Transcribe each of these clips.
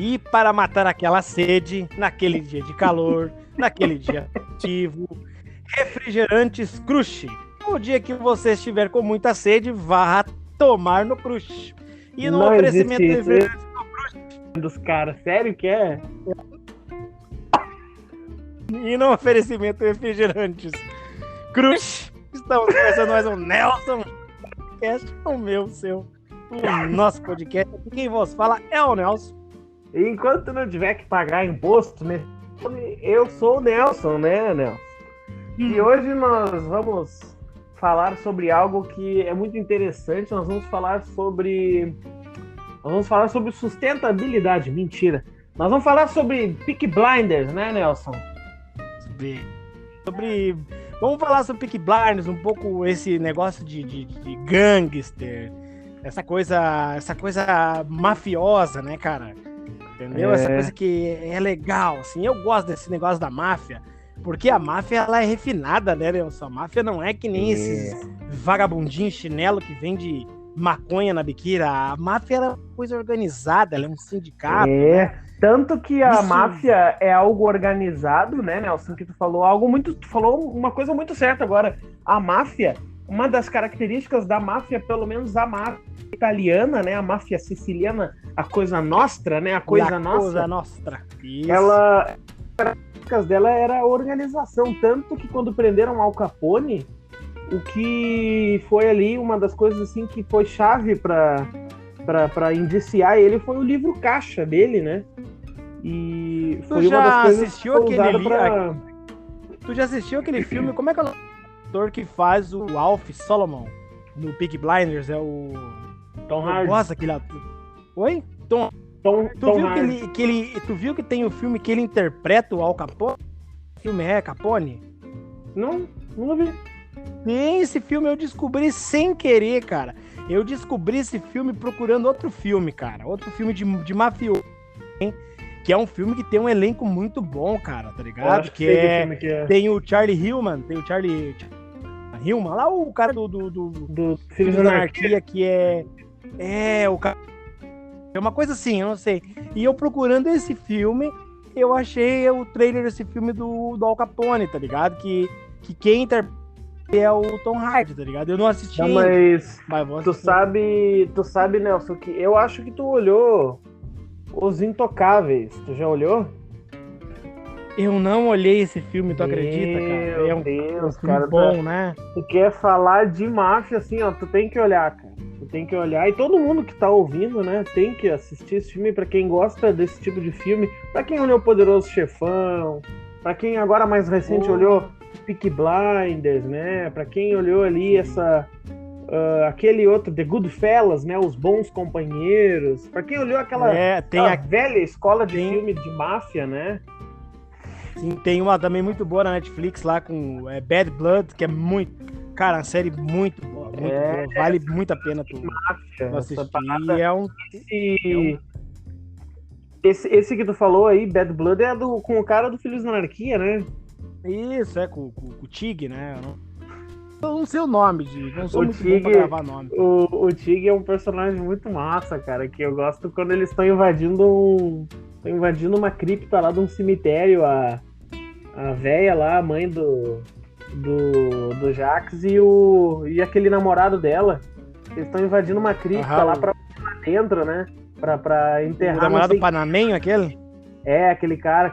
E para matar aquela sede, naquele dia de calor, naquele dia ativo, refrigerantes Crush. O dia que você estiver com muita sede, vá tomar no Crush. E no Não oferecimento existe de isso refrigerantes dos caras. Sério que é? e no oferecimento de refrigerantes Crush, estamos começando mais um Nelson Podcast, o meu, o seu, o nosso podcast. Aqui quem vos fala é o Nelson. E enquanto não tiver que pagar imposto, né? Eu sou o Nelson, né, Nelson? E hoje nós vamos falar sobre algo que é muito interessante. Nós vamos falar sobre sustentabilidade. Mentira. Nós vamos falar sobre Peaky Blinders, né, Nelson? Vamos falar sobre Peaky Blinders, um pouco esse negócio de gangster, essa coisa mafiosa, né, cara? Entendeu? Essa coisa que é legal, assim. Eu gosto desse negócio da máfia, porque a máfia, ela é refinada, né, Nelson? A máfia não é que nem esses vagabundinhos chinelo que vende maconha na biqueira. A máfia é uma coisa organizada, ela é um sindicato, né? Tanto que a máfia é algo organizado, né, Nelson? Que tu falou uma coisa muito certa agora. A máfia, uma das características da máfia, pelo menos a máfia italiana, né, a máfia siciliana, a coisa nostra, né, a coisa nostra. Isso. Ela, as características dela era a organização, tanto que quando prenderam Al Capone, o que foi ali uma das coisas assim que foi chave para indiciar ele foi o livro caixa dele, né? E foi uma das coisas que foi usada pra... Tu já assistiu aquele filme? Como é que é o ator que faz o Alf Solomon no Peaky Blinders? É o Tom Hardy. Nossa, aquele ator. Oi? Tom Hardy. Tu viu que tem o filme que ele interpreta o Al Capone? O filme é Capone? Não vi. Tem esse filme, eu descobri sem querer, cara. Eu descobri esse filme procurando outro filme, cara. Outro filme de mafioso, hein? Que é um filme que tem um elenco muito bom, cara, tá ligado? Que tem o Charlie Hillman, Hillman, lá o cara do Filhos da Anarquia, que o cara... É uma coisa assim, eu não sei. E eu procurando esse filme, eu achei o trailer desse filme do Al Capone, tá ligado? Que quem interpreta é o Tom Hardy, tá ligado? Eu não assisti. Não, mas tu sabe, Nelson, que eu acho que tu olhou Os Intocáveis. Tu já olhou? Eu não olhei esse filme, tu acredita, cara? Meu Deus, filme cara. Bom, né? Tu quer falar de máfia, assim, ó, tu tem que olhar, cara. Tu tem que olhar. E todo mundo que tá ouvindo, né, tem que assistir esse filme pra quem gosta desse tipo de filme. Pra quem olhou Poderoso Chefão, pra quem agora mais recente olhou Peaky Blinders, né? Pra quem olhou ali aquele outro, The Goodfellas, né? Os Bons Companheiros. Pra quem olhou aquela velha escola de filme de máfia, né? Sim, tem uma também muito boa na Netflix lá com Bad Blood, que é muito... Cara, uma série muito boa, muito boa. Vale muito a pena tu assistir. Esse que tu falou aí, Bad Blood, é com o cara do Filhos da Anarquia, né? Isso, com o Tig, né? Eu não sei o nome, não sou muito Tig, bom pra gravar nome. O Tig é um personagem muito massa, cara, que eu gosto quando eles estão invadindo uma cripta lá de um cemitério, a véia lá, a mãe do Jax e aquele namorado dela, eles estão invadindo uma cripta lá pra dentro, né? Pra enterrar... O namorado panamenho, aquele? Aquele cara,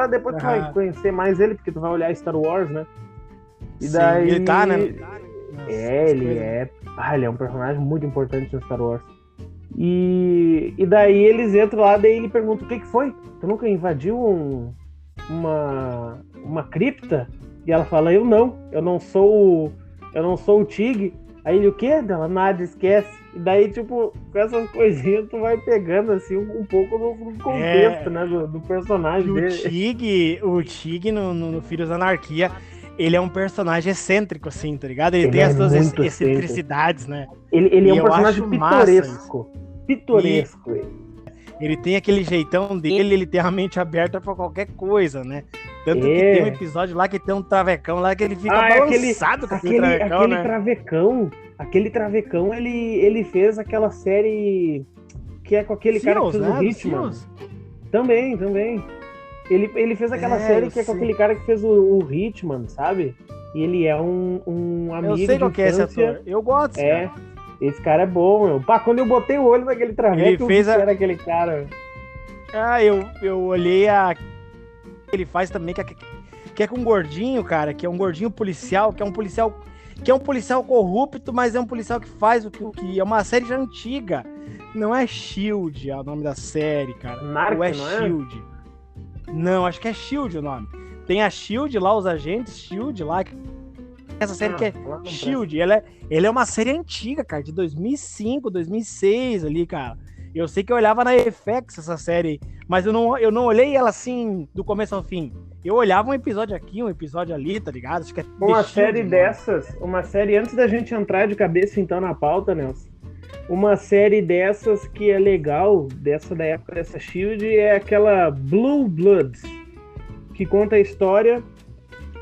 depois tu vai conhecer mais ele, porque tu vai olhar Star Wars, né? E daí... Ele tá, né? Ele é um personagem muito importante no Star Wars. E daí eles entram lá, daí ele pergunta, o que foi? Tu nunca invadiu uma cripta? E ela fala, eu não sou o Tig. Aí ele, o quê? Ela, nada, esquece. E daí, tipo, com essas coisinhas, tu vai pegando, assim, um pouco do contexto, né, do personagem dele. O Tig no Filhos da Anarquia, ele é um personagem excêntrico, assim, tá ligado? Ele tem as suas excentricidades, né? Ele é um personagem pitoresco. Ele tem aquele jeitão dele, ele tem a mente aberta pra qualquer coisa, né? Tanto que tem um episódio lá que tem um travecão lá que ele fica balançado com aquele travecão, né? Aquele travecão, ele fez aquela série que é com aquele cara que fez o Hitman. Também. Ele fez aquela série que é com aquele cara que fez o Hitman, sabe? E ele é um amigo de infância. Eu sei qual que é esse ator. Eu gosto, cara. Esse cara é bom, meu. Pá, quando eu botei o olho naquele traveco, eu vi que era aquele cara. Eu olhei ele faz também, que é com um gordinho, cara, que é um gordinho policial, que é um policial corrupto, mas é um policial que faz o que é uma série já antiga. Não é Shield, é o nome da série, cara. Narc, ou é não Shield? Não, acho que é Shield o nome. Tem a Shield lá, os agentes Shield lá. Essa série que é Shield, ela é uma série antiga, cara, de 2005, 2006 ali, cara. Eu sei que eu olhava na FX essa série, mas eu não olhei ela assim do começo ao fim. Eu olhava um episódio aqui, um episódio ali, tá ligado? Acho que é uma série dessas, uma série antes da gente entrar de cabeça então na pauta, Nelson. Uma série dessas que é legal, da época dessa Shield, é aquela Blue Bloods, que conta a história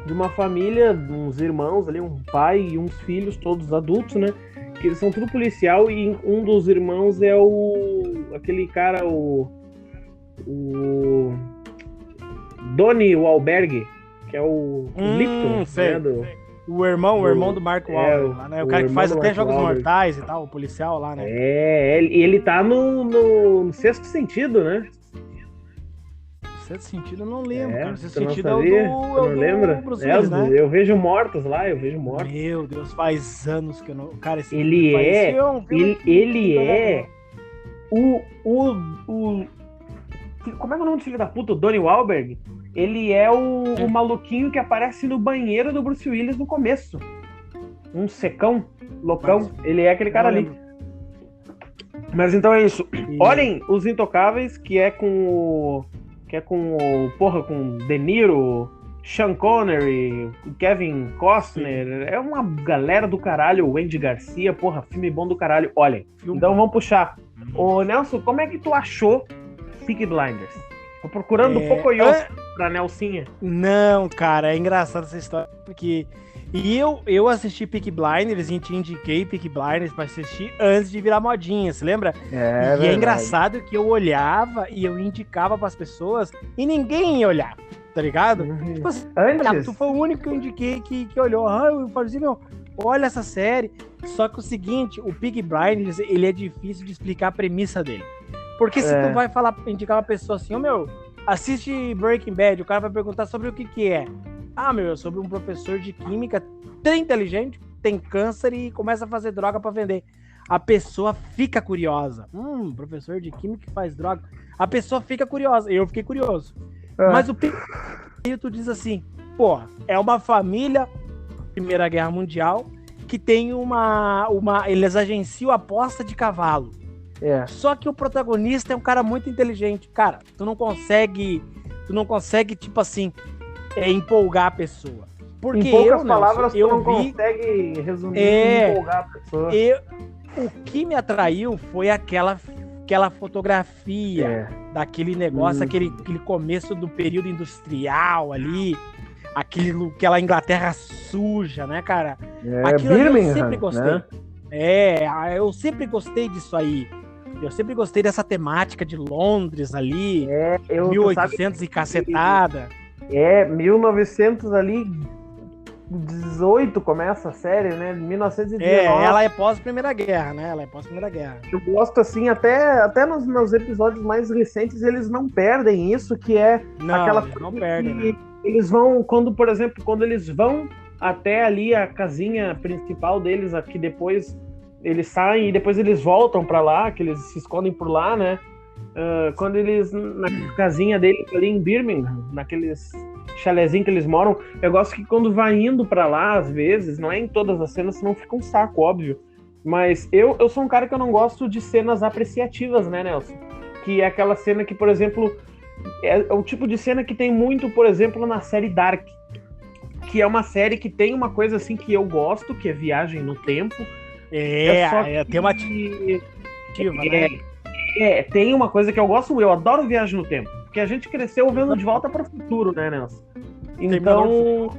de uma família, uns irmãos ali, um pai e uns filhos, todos adultos, né? Que eles são tudo policial e um dos irmãos é aquele cara, o Donnie Wahlberg, que é o Lipton, né? O irmão do Mark Wahlberg, lá, né? O cara que faz até Jogos Mortais e tal, o policial lá, né? Ele tá no Sexto Sentido, né? Sexto Sentido eu não lembro, cara. Sexto Sentido é o do lembra? Bruce Willis, né? Eu vejo mortos lá, Meu Deus, faz anos que eu não... Cara, esse ele é o... Como é que é o nome do filho da puta? O Donnie Wahlberg? Ele é o maluquinho que aparece no banheiro do Bruce Willis no começo. Um secão, loucão. Ele é aquele cara ali. Mas então é isso. Olhem Os Intocáveis, que é com De Niro, Sean Connery, Kevin Costner. É uma galera do caralho. O Andy Garcia, filme bom do caralho. Olhem. Então vamos puxar. Ô Nelson, como é que tu achou Peaky Blinders? Tô procurando Pocoyo pra Nelsinha. Não, cara, é engraçado essa história, porque eu assisti Peaky Blinders e te indiquei Peaky Blinders pra assistir antes de virar modinha, você lembra? É engraçado que eu olhava e eu indicava pras pessoas e ninguém ia olhar, tá ligado? Tipo assim, tu foi o único que eu indiquei que olhou. Eu falei assim, meu, olha essa série. Só que o seguinte, o Peaky Blinders, ele é difícil de explicar a premissa dele. Porque se tu vai indicar uma pessoa assim, assiste Breaking Bad, o cara vai perguntar sobre o que é. É sobre um professor de química, tem inteligente, tem câncer e começa a fazer droga pra vender. A pessoa fica curiosa. Professor de química que faz droga. A pessoa fica curiosa. Eu fiquei curioso. Mas o tu diz assim, é uma família, Primeira Guerra Mundial, que tem eles agenciam aposta de cavalo. Só que o protagonista é um cara muito inteligente. Cara, tu não consegue, tipo assim, empolgar a pessoa. Porque em poucas palavras, tu não consegue resumir e empolgar a pessoa. O que me atraiu foi aquela fotografia daquele negócio, aquele começo do período industrial ali, aquela Inglaterra suja, né, cara? Aquilo ali eu sempre gostei. Né? Eu sempre gostei disso aí. Eu sempre gostei dessa temática de Londres ali, 1800 e cacetada. 1900 ali, 18 começa a série, né? 1919. Ela é pós-Primeira Guerra, né? Eu gosto assim, até nos meus episódios mais recentes, eles não perdem isso, que é aquela coisa não perdem, que eles vão, por exemplo, quando eles vão até ali a casinha principal deles, aqui depois eles saem e depois eles voltam pra lá, que eles se escondem por lá, né? Quando eles, na casinha deles ali em Birmingham, naqueles chalezinhos que eles moram, eu gosto que quando vai indo pra lá, às vezes, não é em todas as cenas, senão fica um saco, óbvio, mas eu sou um cara que eu não gosto de cenas apreciativas, né, Nelson? Que é aquela cena que, por exemplo, é o tipo de cena que tem muito, por exemplo, na série Dark, que é uma série que tem uma coisa assim que eu gosto, que é viagem no tempo. Tem uma tem uma coisa que eu gosto, eu adoro viagem no tempo, porque a gente cresceu vendo De Volta para o Futuro, né, Nelson? Então,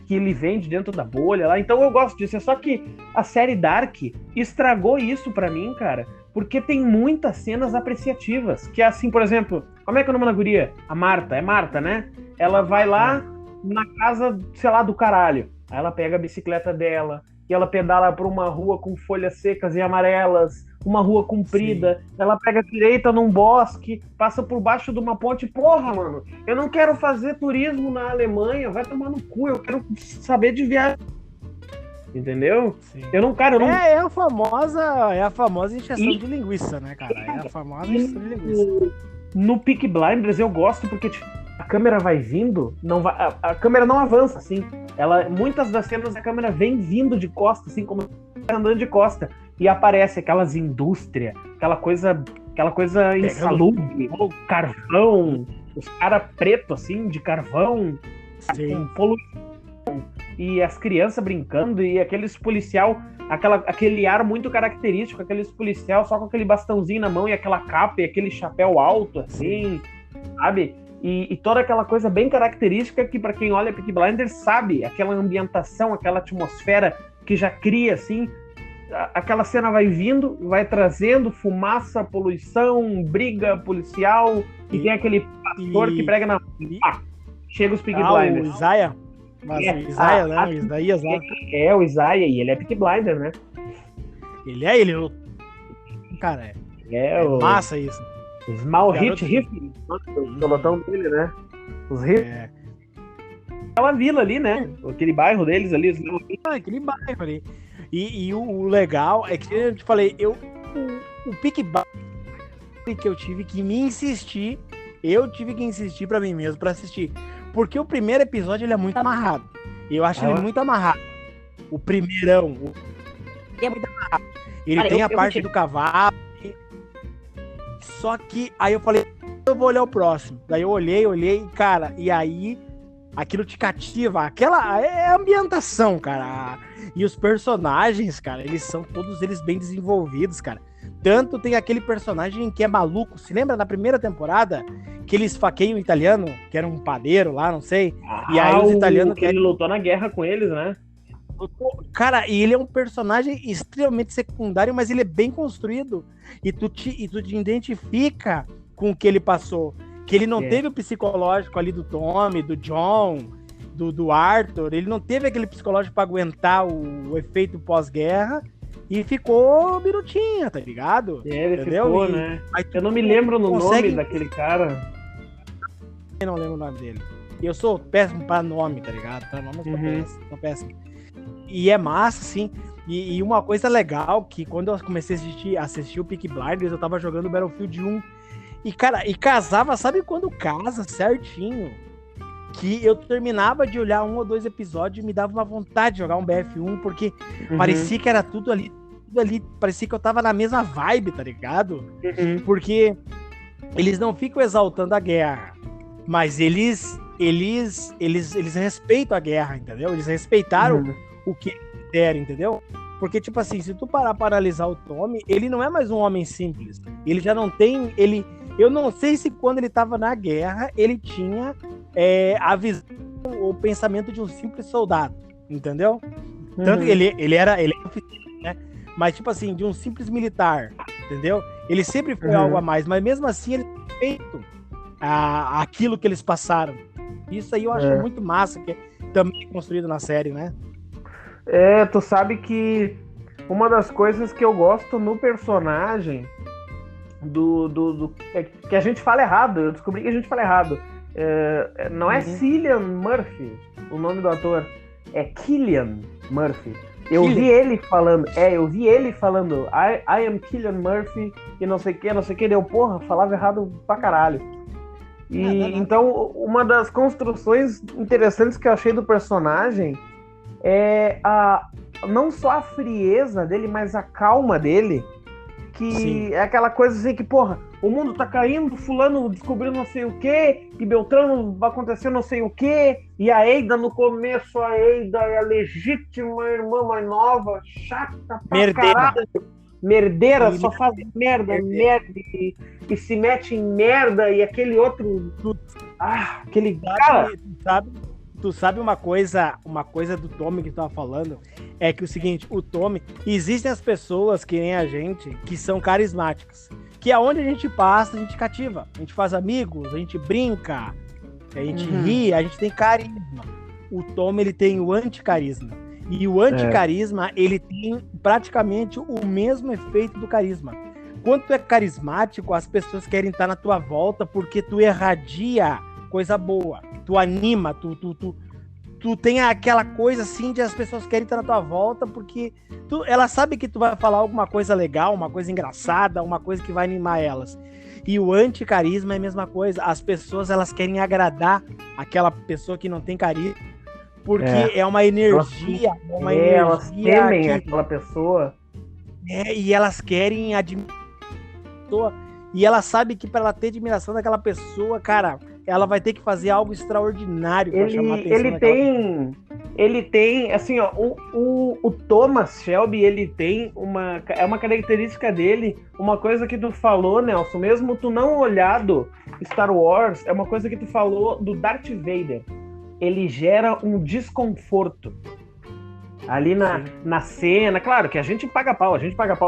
que ele vem de dentro da bolha lá, então eu gosto disso, só que a série Dark estragou isso pra mim, cara, porque tem muitas cenas apreciativas, que é assim, por exemplo, como é que é o nome da guria? A Marta, é Marta, né? Ela vai lá na casa, sei lá, do caralho. Aí ela pega a bicicleta dela e ela pedala por uma rua com folhas secas e amarelas, uma rua comprida. Sim. Ela pega a direita num bosque, passa por baixo de uma ponte. Porra, mano, eu não quero fazer turismo na Alemanha, vai tomar no cu, eu quero saber de viagem. Entendeu? Sim. Eu não, cara, eu não... É a famosa injeção de linguiça, né, cara? É a famosa injeção de linguiça. No Peaky Blinders eu gosto porque tipo, a câmera vai vindo, não vai, a câmera não avança, assim. Muitas das cenas a câmera vem vindo de costa, assim, como andando de costa. E aparece aquelas indústrias, aquela coisa insalubre, carvão, os caras pretos, assim, de carvão, com poluição. E as crianças brincando, e aqueles policial, aquele ar muito característico, aqueles policial só com aquele bastãozinho na mão e aquela capa e aquele chapéu alto, assim, sabe? E toda aquela coisa bem característica que, para quem olha Peaky Blinders, sabe, aquela ambientação, aquela atmosfera que já cria, assim, aquela cena vai vindo, vai trazendo fumaça, poluição, briga policial, e tem aquele pastor que prega na... chega os Peaky Blinders. O Isaiah? Mas o Isaiah, né? O Isaías lá. É, o Isaiah, e ele é Peaky Blinder, né? Ele cara, massa isso. Os Small Hit Riff, o pelotão dele, né? Os riffs. Aquela vila ali, né? Aquele bairro deles ali. Aquele bairro ali. E o legal é que eu te falei, o Peaky Blinders que eu tive que insistir pra mim mesmo pra assistir. Porque o primeiro episódio ele é muito amarrado. Eu acho ele muito amarrado. O primeirão. Ele é muito amarrado. Ele tem a parte do cavalo. Só que aí eu falei, eu vou olhar o próximo. Daí eu olhei, cara, e aí aquilo te cativa. Aquela é a ambientação, cara. E os personagens, cara, eles são todos eles bem desenvolvidos, cara. Tanto tem aquele personagem que é maluco. Se lembra da primeira temporada? Que ele esfaqueia o italiano, que era um padeiro lá, não sei. E aí os italianos... que ele lutou na guerra com eles, né? Cara, e ele é um personagem extremamente secundário, mas ele é bem construído. E tu te identifica com o que ele passou. Que ele não teve o psicológico ali do Tommy, do John, do Arthur. Ele não teve aquele psicológico pra aguentar o efeito pós-guerra. E ficou birutinha, tá ligado? Ele ficou, né? Eu não me lembro no nome daquele cara. Eu não lembro o nome dele. Eu sou péssimo pra nome, tá ligado? Pra nome eu sou péssimo. E é massa, assim. E uma coisa legal, que quando eu comecei a assistir o Peaky Blinders, eu tava jogando Battlefield 1. E, cara, casava, sabe quando casa certinho? Que eu terminava de olhar 1 ou 2 episódios e me dava uma vontade de jogar um BF1, porque parecia que era tudo ali, parecia que eu tava na mesma vibe, tá ligado? Porque eles não ficam exaltando a guerra, mas eles respeitam a guerra, entendeu? Eles respeitaram o que eles fizeram, entendeu? Porque, tipo assim, se tu parar para analisar o Tommy, ele não é mais um homem simples. Ele já não tem... Eu não sei se quando ele tava na guerra, ele tinha a visão, o pensamento de um simples soldado, entendeu? Tanto que ele era oficial, né? Mas, tipo assim, de um simples militar, entendeu? Ele sempre foi algo a mais, mas mesmo assim ele tem feito aquilo que eles passaram. Isso aí eu acho muito massa, que é também construído na série, né? Tu sabe que uma das coisas que eu gosto no personagem que a gente fala errado, eu descobri que a gente fala errado. Não é Cillian Murphy o nome do ator, é Cillian Murphy. Eu vi ele falando, I am Cillian Murphy, e não sei o que, deu porra, falava errado pra caralho. Então, uma das construções interessantes que eu achei do personagem é não só a frieza dele, mas a calma dele, que é aquela coisa assim que, porra, o mundo tá caindo, fulano descobriu não sei o que, e Beltrano vai acontecer não sei o que, e a Eida no começo, a Eida é a legítima irmã mais nova, chata pra caralho, merdeira, só faz merda, e se mete em merda, e aquele outro, aquele cara... Tu sabe uma coisa do Tommy que tu tava falando, é que o seguinte, o Tommy, existem as pessoas que nem a gente, que são carismáticas, que aonde a gente passa, a gente cativa, a gente faz amigos, a gente brinca, a gente ri, a gente tem carisma. O Tommy, ele tem o anticarisma, e o anticarisma, ele tem praticamente o mesmo efeito do carisma. Quando tu é carismático, as pessoas querem estar na tua volta porque tu irradia coisa boa, tu anima, tu tem aquela coisa assim de as pessoas querem estar na tua volta porque ela sabe que tu vai falar alguma coisa legal, uma coisa engraçada, uma coisa que vai animar elas. E o anticarisma é a mesma coisa. As pessoas, elas querem agradar aquela pessoa que não tem carisma porque é uma energia, elas temem aquela pessoa. E elas querem admirar a pessoa, e ela sabe que para ela ter admiração daquela pessoa, cara, ela vai ter que fazer algo extraordinário para chamar a atenção. Ele tem, assim, ó, o Thomas Shelby, ele tem uma característica dele, uma coisa que tu falou, Nelson, mesmo tu não olhado Star Wars, é uma coisa que tu falou do Darth Vader. Ele gera um desconforto ali na cena. Claro que a gente paga pau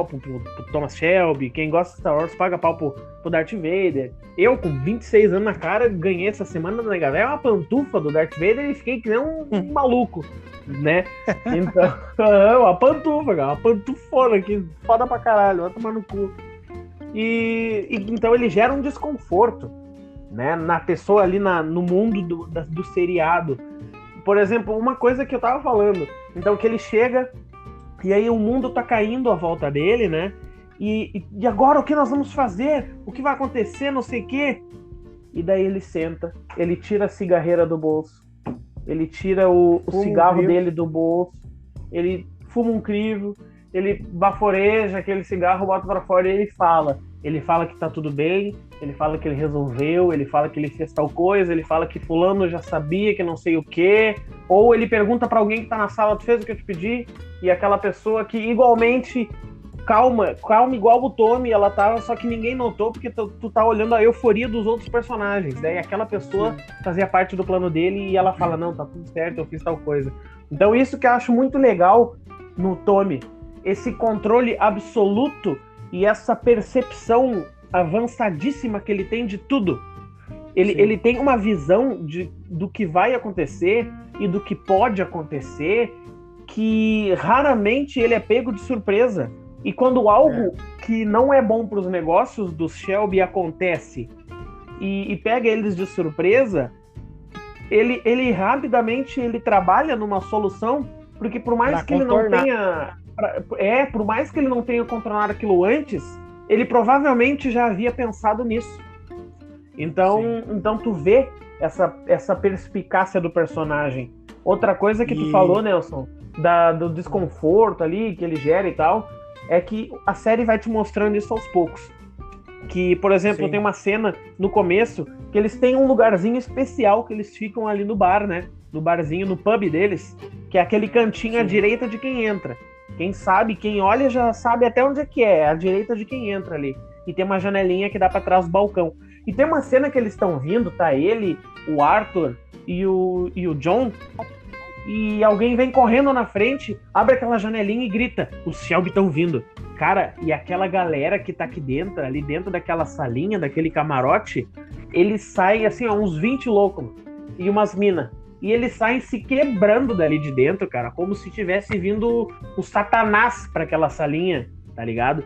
pro Thomas Shelby, quem gosta de Star Wars paga pau pro Darth Vader. Eu, com 26 anos na cara, ganhei essa semana na Nega Véia uma pantufa do Darth Vader e fiquei que nem um maluco, né? Então, uma pantufa, cara, uma pantufona aqui, foda pra caralho, vai tomar no cu. E então ele gera um desconforto, né, na pessoa ali no mundo do seriado. Por exemplo, uma coisa que eu tava falando, então que ele chega e aí o mundo tá caindo à volta dele, né? E agora o que nós vamos fazer? O que vai acontecer? Não sei o quê. E daí ele senta, ele tira a cigarreira do bolso, ele tira o cigarro dele do bolso, ele fuma um crivo, ele baforeja aquele cigarro, bota pra fora e ele fala. Ele fala que tá tudo bem, ele fala que ele resolveu, ele fala que ele fez tal coisa, ele fala que fulano já sabia que não sei o quê, ou ele pergunta pra alguém que tá na sala, tu fez o que eu te pedi? E aquela pessoa que igualmente calma igual o Tommy, ela tava, só que ninguém notou porque tu tá olhando a euforia dos outros personagens, daí aquela pessoa fazia parte do plano dele e ela fala, não, tá tudo certo, eu fiz tal coisa. Então isso que eu acho muito legal no Tommy, esse controle absoluto e essa percepção avançadíssima que ele tem de tudo. Ele tem uma visão do que vai acontecer e do que pode acontecer, que raramente ele é pego de surpresa. E quando algo que não é bom para os negócios dos Shelby acontece e pega eles de surpresa, ele rapidamente ele trabalha numa solução, porque por mais que ele não tenha... por mais que ele não tenha controlado aquilo antes, ele provavelmente já havia pensado nisso. Então tu vê essa perspicácia do personagem. Outra coisa que tu falou, Nelson, do desconforto ali que ele gera e tal, é que a série vai te mostrando isso aos poucos. Que, por exemplo, tem uma cena no começo que eles têm um lugarzinho especial que eles ficam ali no bar, né? No barzinho, no pub deles, que é aquele cantinho à direita de quem entra. Quem sabe, quem olha já sabe até onde é que é, à direita de quem entra ali. E tem uma janelinha que dá pra trás do balcão. E tem uma cena que eles estão vindo, tá ele, o Arthur e o John, e alguém vem correndo na frente, abre aquela janelinha e grita, os Shelby estão vindo. Cara, e aquela galera que tá aqui dentro, ali dentro daquela salinha, daquele camarote, eles saem assim, ó, uns 20 loucos e umas minas. E eles saem se quebrando dali de dentro, cara, como se tivesse vindo o Satanás pra aquela salinha, tá ligado?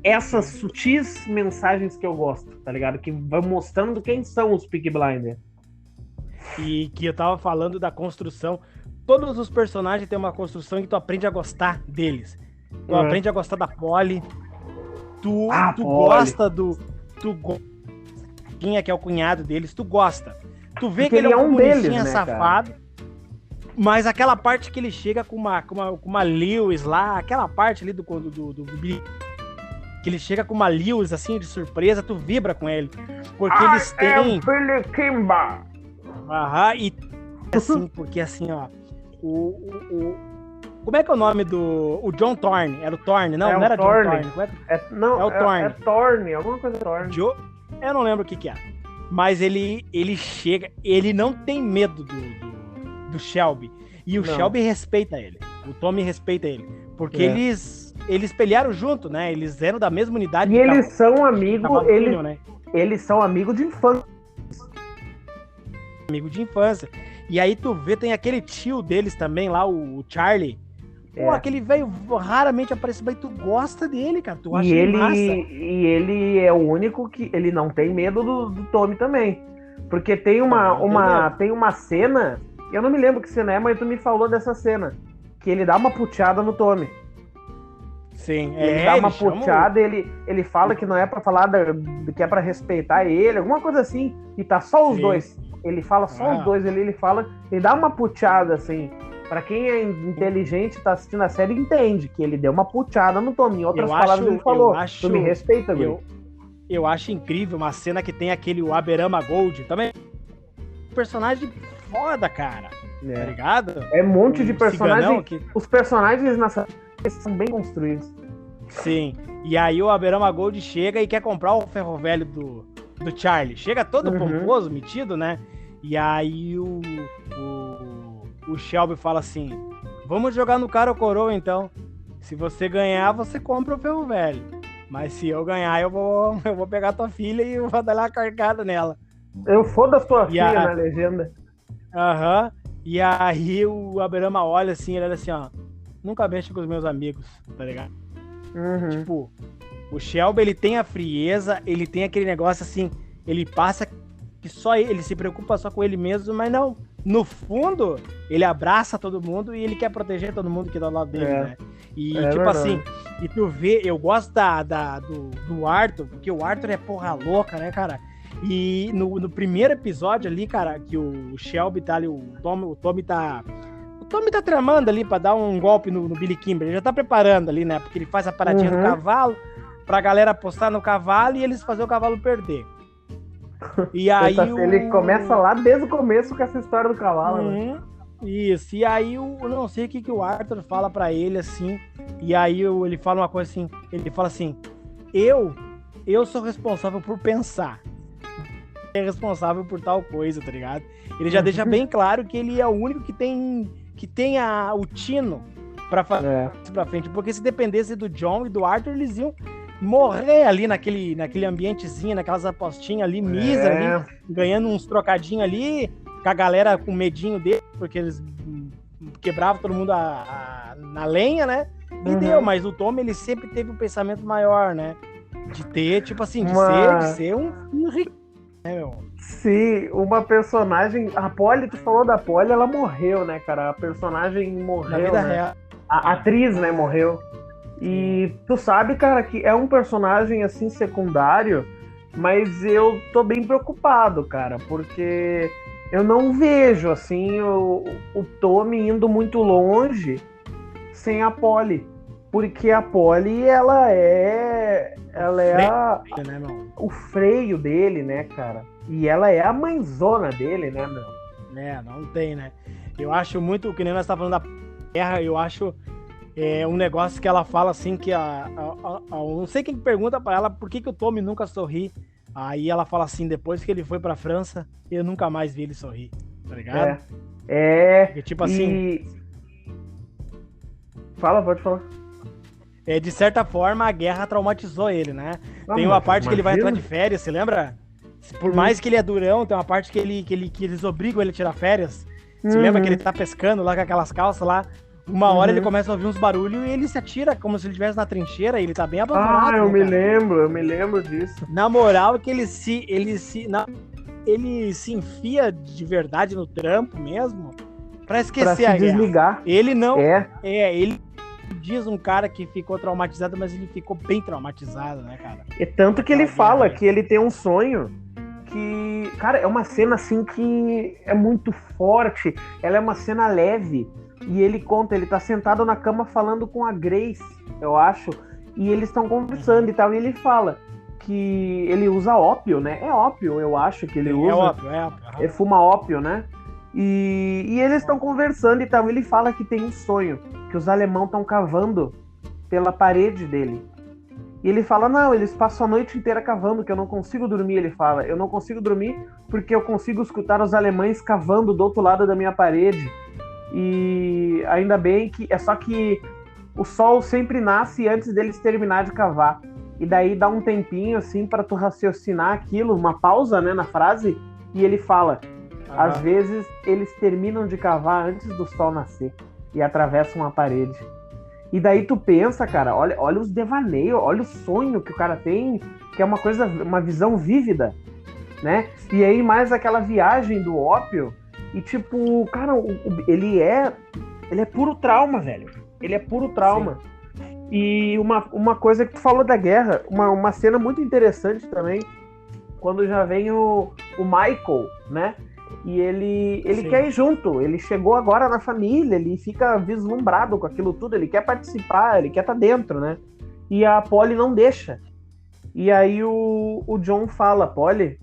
Essas sutis mensagens que eu gosto, tá ligado? Que vão mostrando quem são os Peaky Blinders. E que eu tava falando da construção. Todos os personagens têm uma construção que tu aprende a gostar deles. Tu aprende a gostar da Polly. Tu gosta do... Quem é que é o cunhado deles, tu gosta. Tu vê que ele é um deles, né, safado. Cara? Mas aquela parte que ele chega com uma Lewis lá, aquela parte ali do que ele chega com uma Lewis assim de surpresa, tu vibra com ele. Porque eles têm... Billy Kimba! Aham, e assim, porque assim, ó, como é que é o nome do... O John Thorne, era o Thorne, não? Não era Thorne. John Thorne. É o Thorne. É Thorne, alguma coisa Thorne. Eu não lembro o que é. Mas ele chega, ele não tem medo do Shelby. E o Shelby respeita ele. O Tommy respeita ele. Porque eles pelearam junto, né? Eles eram da mesma unidade. E eles são amigos, né? Eles são amigos de infância. Amigo de infância. E aí tu vê, tem aquele tio deles também lá, o Charlie. Pô, aquele velho raramente aparece, mas tu gosta dele, cara. Tu acha ele massa. E ele é o único que... Ele não tem medo do Tommy também. Porque tem uma cena... Eu não me lembro que cena é, mas tu me falou dessa cena. Que ele dá uma puteada no Tommy. Sim, ele dá uma puteada, ele fala que não é pra falar, que é pra respeitar ele, alguma coisa assim. E tá só os dois. Ele fala só os dois, ele dá uma puteada, assim. Pra quem é inteligente, tá assistindo a série, entende que ele deu uma puteada no Tommy. Em outras palavras, ele falou, tu me respeita, Guri. Eu acho incrível uma cena que tem o Aberama Gold, também personagem foda, cara. Tá ligado? É um monte de personagens. Os personagens nessa são bem construídos. Sim. E aí o Aberama Gold chega e quer comprar o ferro velho do Charlie. Chega todo pomposo, metido, né? E aí o Shelby fala assim: vamos jogar no cara ou coroa, então. Se você ganhar, você compra o ferro velho. Mas se eu ganhar, eu vou pegar tua filha e vou dar uma carcada nela. Eu foda a tua filha na legenda. E aí o Aberama olha assim, ele olha assim, ó. Nunca mexe com os meus amigos, tá ligado? Tipo, o Shelby, ele tem a frieza, ele tem aquele negócio assim, ele passa que só ele se preocupa só com ele mesmo, mas não. No fundo, ele abraça todo mundo e ele quer proteger todo mundo que tá ao lado dele, né? E tipo verdade. Assim, e tu vê, eu gosto do Arthur, porque o Arthur é porra louca, né, cara? E no primeiro episódio ali, cara, que o Shelby tá ali, o Tommy tá tramando ali pra dar um golpe no Billy Kimber. Ele já tá preparando ali, né? Porque ele faz a paradinha do cavalo pra galera apostar no cavalo e eles fazer o cavalo perder. E aí ele começa lá desde o começo com essa história do cavalo, né? Isso. E aí eu não sei o que o Arthur fala pra ele, assim. E aí ele fala uma coisa assim. Ele fala assim: eu sou responsável por pensar. É responsável por tal coisa, tá ligado? Ele já deixa bem claro que ele é o único que tem o tino pra fazer isso pra frente. Porque se dependesse do John e do Arthur, eles iam morrer ali naquele ambientezinho, naquelas apostinhas ali, ali, ganhando uns trocadinhos ali, com a galera com medinho dele, porque eles quebravam todo mundo na lenha, né? E deu, mas o Tom, ele sempre teve um pensamento maior, né? De ter, tipo assim, de ser um rico, né, meu? Sim, uma personagem... A Polly, tu falou da Polly, ela morreu, né, cara? A personagem morreu, na vida real. A atriz, né, morreu. E tu sabe, cara, que é um personagem, assim, secundário, mas eu tô bem preocupado, cara, porque eu não vejo, assim, o Tommy indo muito longe sem a Polly. Porque a Polly, ela é o freio dele, né, cara? E ela é a mãezona dele, né, meu? Não tem, né? Eu acho muito, que nem nós tá falando da guerra, eu acho um negócio que ela fala assim, que não sei quem pergunta pra ela por que o Tommy nunca sorri. Aí ela fala assim, depois que ele foi pra França, eu nunca mais vi ele sorrir, tá ligado? Porque, tipo assim... Pode falar. De certa forma, a guerra traumatizou ele, né? Tem uma parte que ele vai entrar de férias, você lembra? Por mais que ele é durão, tem uma parte que eles obrigam ele a tirar férias. Você lembra que ele tá pescando lá com aquelas calças lá? Uma hora ele começa a ouvir uns barulhos e ele se atira como se ele estivesse na trincheira e ele tá bem apavorado. Eu me lembro disso. Na moral, que ele se enfia de verdade no trampo mesmo pra esquecer a guerra. Desligar. Ele não... ele diz um cara que ficou traumatizado, mas ele ficou bem traumatizado, né, cara? É tanto que ele fala que ele tem um sonho que... Cara, é uma cena, assim, que é muito forte. Ela é uma cena leve. E ele conta, ele tá sentado na cama falando com a Grace, eu acho. E eles estão conversando e tal. E ele fala que ele usa ópio, né? É ópio, eu acho que ele usa. É ópio. Ele fuma ópio, né? E eles estão conversando e tal. Ele fala que tem um sonho, que os alemães estão cavando pela parede dele. E ele fala, não, eles passam a noite inteira cavando, que eu não consigo dormir. Ele fala, eu não consigo dormir porque eu consigo escutar os alemães cavando do outro lado da minha parede. E ainda bem que... É só que o sol sempre nasce antes deles terminar de cavar. E daí dá um tempinho, assim, para tu raciocinar aquilo, uma pausa, né, na frase, e ele fala, às vezes eles terminam de cavar antes do sol nascer e atravessam a parede. E daí tu pensa, cara, olha os devaneios, olha o sonho que o cara tem, que é uma visão vívida, né? E aí mais aquela viagem do ópio, e tipo, cara, ele é puro trauma, velho. Ele é puro trauma. Sim. E uma coisa que tu falou da guerra, uma cena muito interessante também, quando já vem o Michael, né? E ele quer ir junto, ele chegou agora na família, ele fica vislumbrado com aquilo tudo, ele quer participar, ele quer estar dentro, né? E a Polly não deixa. E aí o John fala, Polly,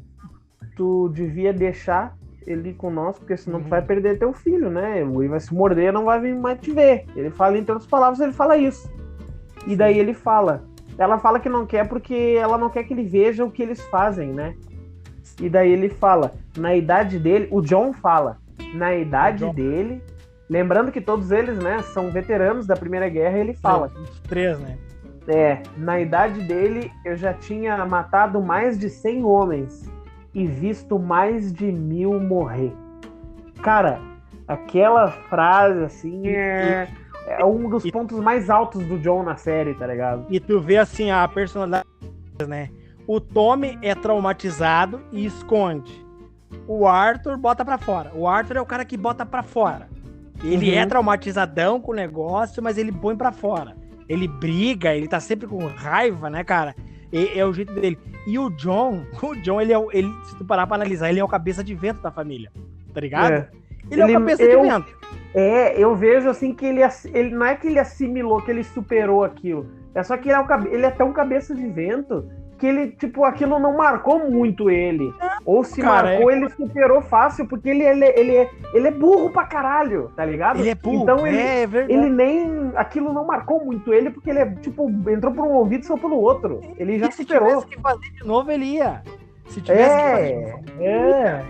tu devia deixar ele com nós, porque senão tu vai perder teu filho, né? Ele vai se morder, não vai vir mais te ver. Ele fala, entre outras palavras, ele fala isso. E daí ela fala que não quer porque ela não quer que ele veja o que eles fazem, né? E daí ele fala, na idade dele, o John fala, na idade dele, lembrando que todos eles, né, são veteranos da Primeira Guerra, ele fala. Os 3, né? Na idade dele, eu já tinha matado mais de 100 homens e visto mais de 1000 morrer. Cara, aquela frase, assim, é um dos pontos mais altos do John na série, tá ligado? E tu vê, assim, a personalidade, né? O Tommy é traumatizado e esconde. O Arthur bota pra fora. O Arthur é o cara que bota pra fora. Ele é traumatizadão com o negócio, mas ele põe pra fora. Ele briga, ele tá sempre com raiva, né, cara? É o jeito dele. E o John, ele, se tu parar pra analisar, ele é o cabeça de vento da família. Tá ligado? Ele é o cabeça de vento. Eu vejo assim que ele não é que ele assimilou, que ele superou aquilo. É só que ele é tão cabeça de vento que ele, tipo, aquilo não marcou muito ele. Ou se marcou, ele superou fácil, porque ele é burro pra caralho, tá ligado? Ele é burro, então é verdade. Ele nem... Aquilo não marcou muito ele, porque ele, tipo, entrou por um ouvido e saiu pelo outro. Ele já superou. Se tivesse que fazer de novo, ele ia. Se tivesse que fazer de novo.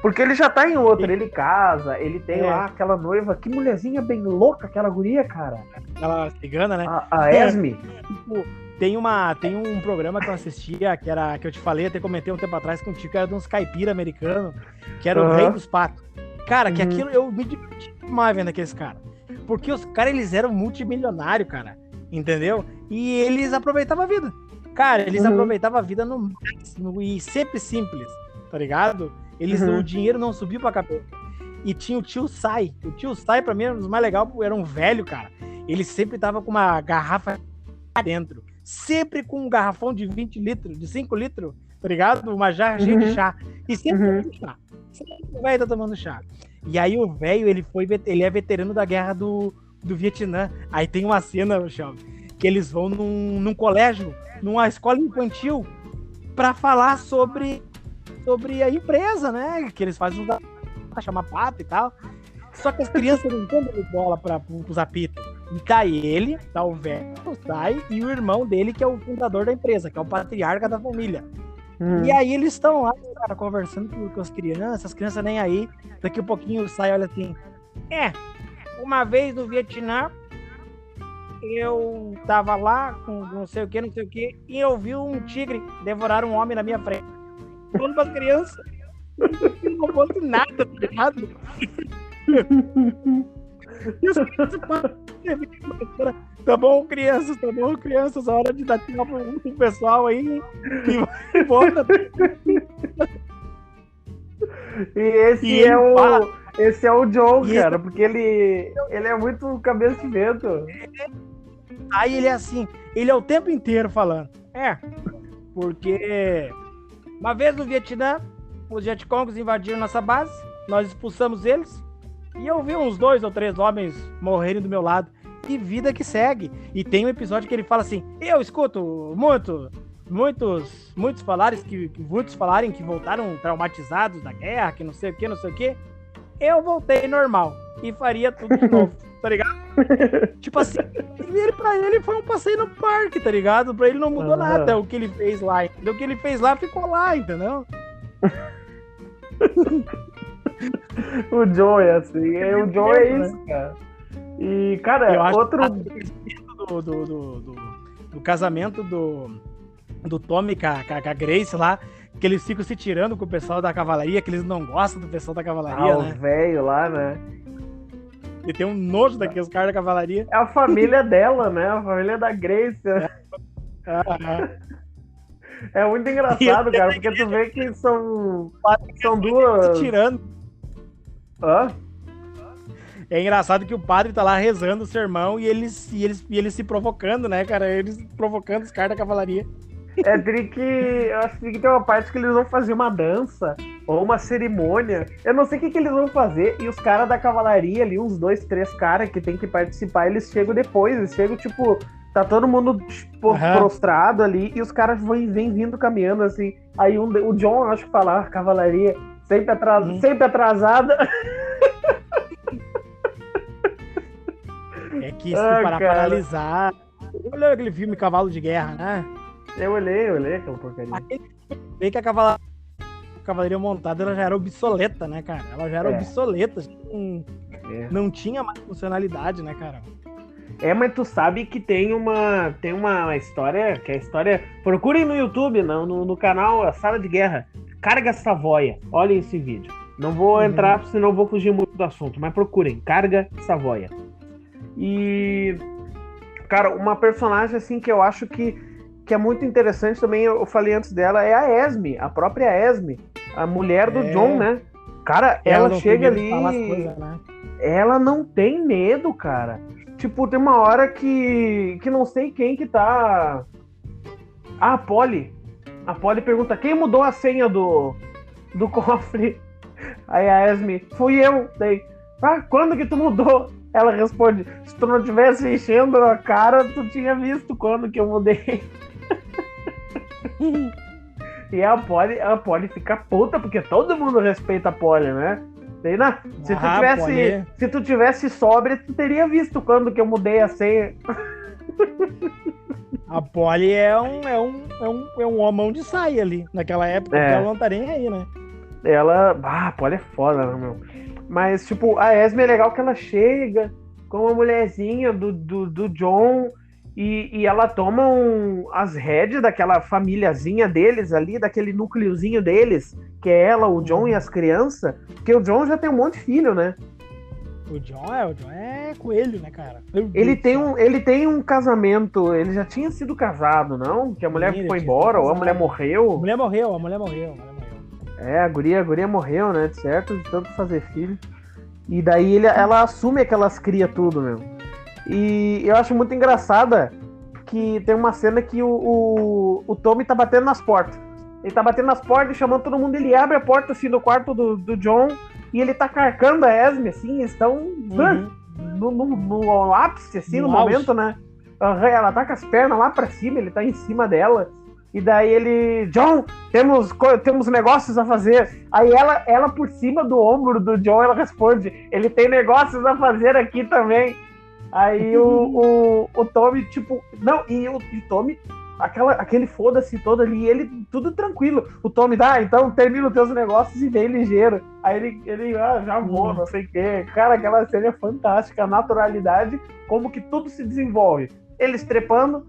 Porque ele já tá em outro, ele casa, ele tem lá aquela noiva, que mulherzinha bem louca, aquela guria, cara. Aquela cigana, né? A Esme. Tipo, tem um programa que eu assistia, que eu te falei, até comentei um tempo atrás contigo, que era de uns caipira americanos, que era o Rei dos Patos. Cara, que aquilo eu me diverti demais vendo aqueles caras. Porque os caras, eles eram multimilionários, cara. Entendeu? E eles aproveitavam a vida. Cara, eles aproveitavam a vida no máximo e sempre simples, tá ligado? O dinheiro não subiu pra cabeça. E tinha o tio Sai. O tio Sai, pra mim, era um dos mais legais, era um velho, cara. Ele sempre tava com uma garrafa dentro. Sempre com um garrafão de 20 litros, de 5 litros, tá ligado? Uma jarra cheia de chá. E sempre tomando chá. Sempre o velho tá tomando chá. E aí o velho, ele é veterano da guerra do Vietnã. Aí tem uma cena, Chão, que eles vão num colégio, numa escola infantil, pra falar sobre a empresa, né? Que eles fazem pra chamar pato e tal. Só que as crianças não estão dando bola pros apitos. E tá ele, tá o velho, sai, e o irmão dele, que é o fundador da empresa, que é o patriarca da família. E aí eles estão lá, cara, conversando com as crianças nem aí. Daqui a pouquinho sai, olha assim, uma vez no Vietnã, eu tava lá com não sei o que, e eu vi um tigre devorar um homem na minha frente. Falando pras crianças, não fosse nada, tá ligado? Tá bom, crianças, a hora de dar tchau pro pessoal aí e volta. E esse é o John, cara, porque ele é muito cabeça de vento. Aí ele é assim, ele é o tempo inteiro falando. Porque uma vez no Vietnã, os Vietcongs invadiram nossa base, nós expulsamos eles, e eu vi uns 2 ou 3 homens morrerem do meu lado. E vida que segue. E tem um episódio que ele fala assim, eu escuto muitos falarem que voltaram traumatizados da guerra, que não sei o que. Eu voltei normal e faria tudo de novo, tá ligado? Tipo assim, pra ele foi um passeio no parque, tá ligado? Pra ele não mudou nada o que ele fez lá. O que ele fez lá ficou lá, entendeu? O John é assim, o John é isso, cara. E, cara, Eu acho outro... do casamento do Tommy com a Grace lá, que eles ficam se tirando com o pessoal da cavalaria, que eles não gostam do pessoal da cavalaria, o né? velho lá, né? E tem um nojo daqueles caras da cavalaria. É a família dela, né? A família da Grace. É muito engraçado, cara, porque tu vê que são duas... Se tirando. Hã? É engraçado que o padre tá lá rezando o sermão e eles se provocando, né, cara? Eles provocando os caras da cavalaria. É que eu acho que tem uma parte que eles vão fazer uma dança ou uma cerimônia. Eu não sei o que eles vão fazer. E os caras da cavalaria ali, uns 2, 3 caras que tem que participar, eles chegam depois. Eles chegam, tipo, tá todo mundo prostrado ali e os caras vêm vindo caminhando assim. Aí o John, acho que fala, cavalaria sempre atrasada. É que se parar pra analisar. Olha aquele filme Cavalo de Guerra, né? Eu olhei aquela porcaria. Vê que a cavalaria montada ela já era obsoleta, né, cara? Ela já era obsoleta. Não tinha mais funcionalidade, né, cara? Mas tu sabe que tem uma história, que é a história... Procurem no YouTube, no canal A Sala de Guerra. Carga Savoia. Olhem esse vídeo. Não vou entrar, senão vou fugir muito do assunto. Mas procurem. Carga Savoia. E... Cara, uma personagem assim que eu acho que é muito interessante também, eu falei antes dela, é a Esme. A própria Esme. A mulher do John, né? Cara, ela chega ali... Coisas, né? Ela não tem medo, cara. Tipo, tem uma hora que não sei quem que tá... A Polly. A Polly pergunta, quem mudou a senha do cofre? Aí a Esme, fui eu. Daí, quando que tu mudou? Ela responde, se tu não tivesse enchendo a cara, tu tinha visto quando que eu mudei. E a Polly fica puta, porque todo mundo respeita a Polly, né? Daí, se tu tivesse sóbria, tu teria visto quando que eu mudei a senha. A Polly é um homão de saia ali. Naquela época, ela não tá nem aí, né? A Polly é foda, né, meu? Mas, tipo, a Esme é legal que ela chega com uma mulherzinha do John e ela toma as rédeas daquela famíliazinha deles ali, daquele núcleozinho deles, que é ela, o John e as crianças, porque o John já tem um monte de filho, né? O John é coelho, né, cara? Ele tem um casamento, ele já tinha sido casado, não? Que a mulher foi embora, ou a mulher morreu. A mulher morreu. A guria morreu, né? Certo, de tanto fazer filho. E daí ela assume aquelas cria tudo, meu. E eu acho muito engraçada que tem uma cena que o Tommy tá batendo nas portas. Ele tá batendo nas portas e chamando todo mundo. Ele abre a porta assim do quarto do John e ele tá carcando a Esme, assim. Eles estão no ápice, assim, no momento, né? Ela tá com as pernas lá pra cima, ele tá em cima dela. E daí ele, John, temos negócios a fazer. Aí ela por cima do ombro do John, ela responde, ele tem negócios a fazer aqui também. Aí o Tommy, tipo, não, e o Tommy, aquele foda-se todo ali, ele tudo tranquilo. O Tommy, então termina os teus negócios e vem ligeiro. Aí ele já vou, não sei o quê. Cara, aquela cena é fantástica, a naturalidade, como que tudo se desenvolve. Eles trepando,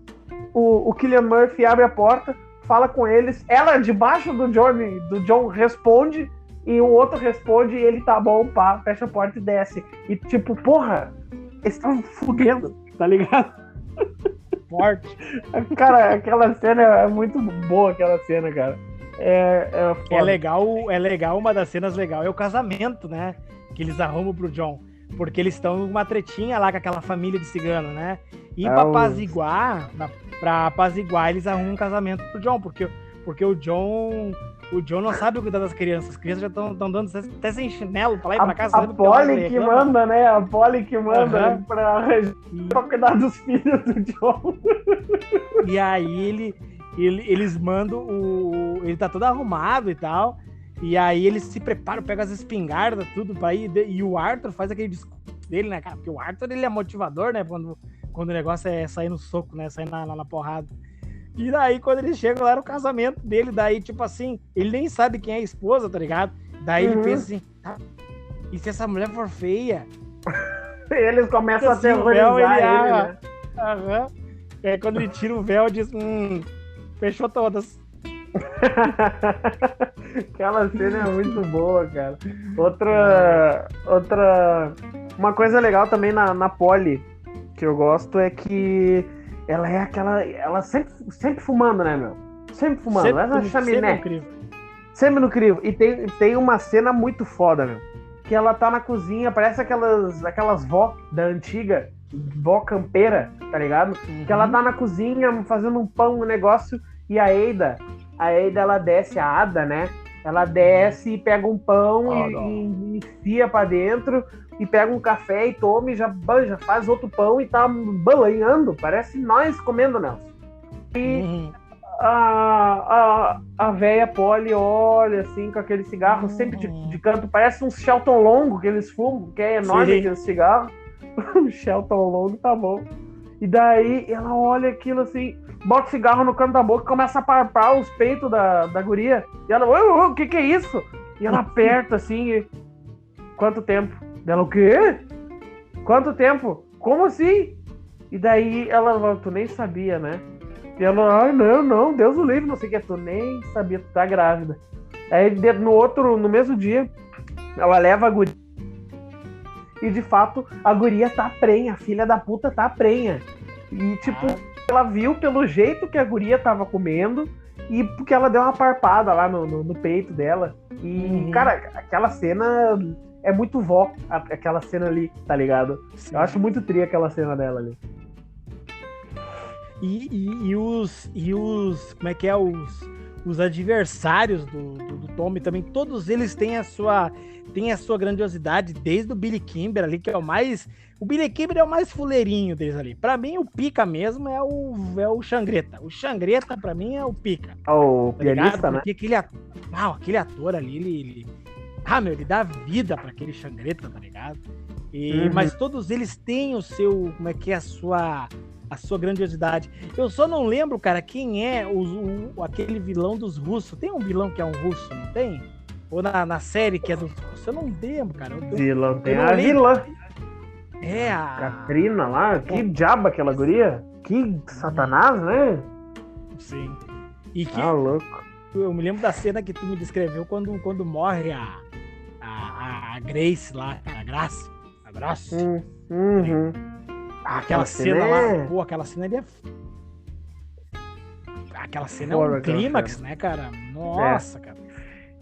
o Cillian Murphy abre a porta, fala com eles, ela debaixo do John responde, e o outro responde, e ele tá bom, pá, fecha a porta e desce. E tipo, porra, eles estão fudendo, tá ligado? Forte. Cara, aquela cena é muito boa, aquela cena, cara. É legal, uma das cenas legais é o casamento, né? Que eles arrumam pro John. Porque eles estão numa tretinha lá com aquela família de cigano, né? E pra apaziguar, eles arrumam um casamento pro John, porque o John não sabe cuidar das crianças. As crianças já estão dando até sem chinelo pra lá e pra cá. A Polly que manda, né? A Polly que manda pra cuidar dos filhos do John. E aí eles mandam ele tá todo arrumado e tal. E aí eles se preparam, pegam as espingardas, tudo pra ir. E o Arthur faz aquele discurso dele, né, cara? Porque o Arthur, ele é motivador, né? Quando o negócio é sair no soco, né? Sair na porrada. E daí, quando eles chegam lá, era o casamento dele. Daí, tipo assim, ele nem sabe quem é a esposa, tá ligado? Daí ele pensa assim, E se essa mulher for feia? Eles começam a Assim, o aterrorizar véu, ele, né? Aham. E aí quando ele tira o véu, diz, fechou todas. Aquela cena é muito boa, cara. Uma coisa legal também na Polly, que eu gosto, é que ela é ela sempre fumando, né, meu? Sempre fumando, essa chaminé. Sempre no crivo. E tem uma cena muito foda, meu. Que ela tá na cozinha, parece aquelas vó da antiga, vó campeira, tá ligado? Que ela tá na cozinha fazendo um pão, um negócio, e a Ada, ela desce, a Ada, né? Ela desce e pega um pão e enfia pra dentro, e pega um café e toma e já faz outro pão e tá balanhando, parece nós comendo, Nelson. E a véia Polly olha assim com aquele cigarro sempre de canto, parece um Shelton Longo que eles fumam, que é enorme aquele cigarro. O Shelton Longo tá bom. E daí ela olha aquilo assim, bota o cigarro no canto da boca e começa a parpar os peitos da guria. E ela, o que é isso? E ela aperta assim, quanto tempo? Ela, o quê? Quanto tempo? Como assim? E daí ela, tu nem sabia, né? E ela, não, Deus o livre, não sei o que, tu nem sabia, tu tá grávida. Aí no mesmo dia, ela leva a guria e de fato a guria tá prenha, a filha da puta tá prenha. E tipo, ela viu pelo jeito que a guria tava comendo e porque ela deu uma parpada lá no peito dela. E, cara, aquela cena é muito vó, aquela cena ali, tá ligado? Sim. Eu acho muito tri aquela cena dela ali. E os como é que é, os adversários do Tommy também, todos eles têm a sua grandiosidade, desde o Billy Kimber ali, que é o Billy Kimber é o mais fuleirinho deles ali. Pra mim, o pica mesmo é o Xangreta. O Xangreta, pra mim, é o pica. O tá pianista, né? Porque aquele ator ali, ele dá vida pra aquele Xangreta, tá ligado? Mas todos eles têm o seu, como é que é, a sua grandiosidade. Eu só não lembro, cara, quem é aquele vilão dos russos. Tem um vilão que é um russo, não tem? Ou na série que é dos russos? Eu não lembro, cara. Vilão, tem a vilã. É a Katrina lá, que diabo aquela guria? Que satanás, né? Sim. E que louco. Eu me lembro da cena que tu me descreveu quando morre a Grace lá, a Grace. A Grace. Aquela cena lá, pô, aquela cena ali aquela cena é um clímax, né, cara? Nossa, cara.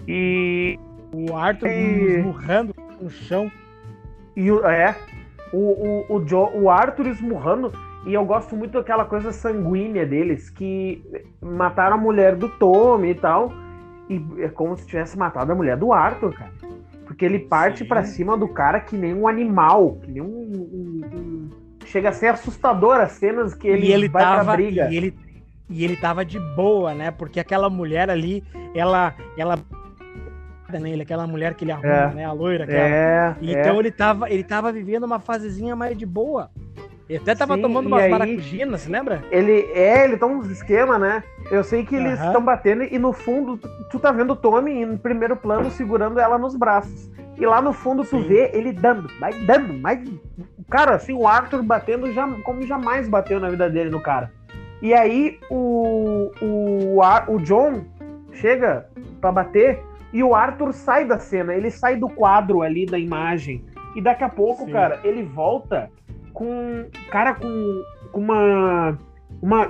E o Arthur esmurrando no chão. E o Arthur esmurrando. E eu gosto muito daquela coisa sanguínea deles, que mataram a mulher do Tommy e tal. E é como se tivesse matado a mulher do Arthur, cara. Porque ele parte pra cima do cara que nem um animal, que nem chega a ser assustador as cenas que ele vai pra briga. E ele tava de boa, né? Porque aquela mulher ali, ela nele, aquela mulher que ele arruma, né? A loira. Então ele tava vivendo uma fasezinha mais de boa. Ele até tava tomando umas maracujinas, se lembra? Ele toma uns esquemas, né? Eu sei que eles estão batendo e no fundo tu tá vendo o Tommy em primeiro plano segurando ela nos braços. E lá no fundo tu vê ele dando. Mas, cara, assim, o Arthur batendo como jamais bateu na vida dele no cara. E aí o John chega pra bater e o Arthur sai da cena. Ele sai do quadro ali da imagem. E daqui a pouco, cara, ele volta com uma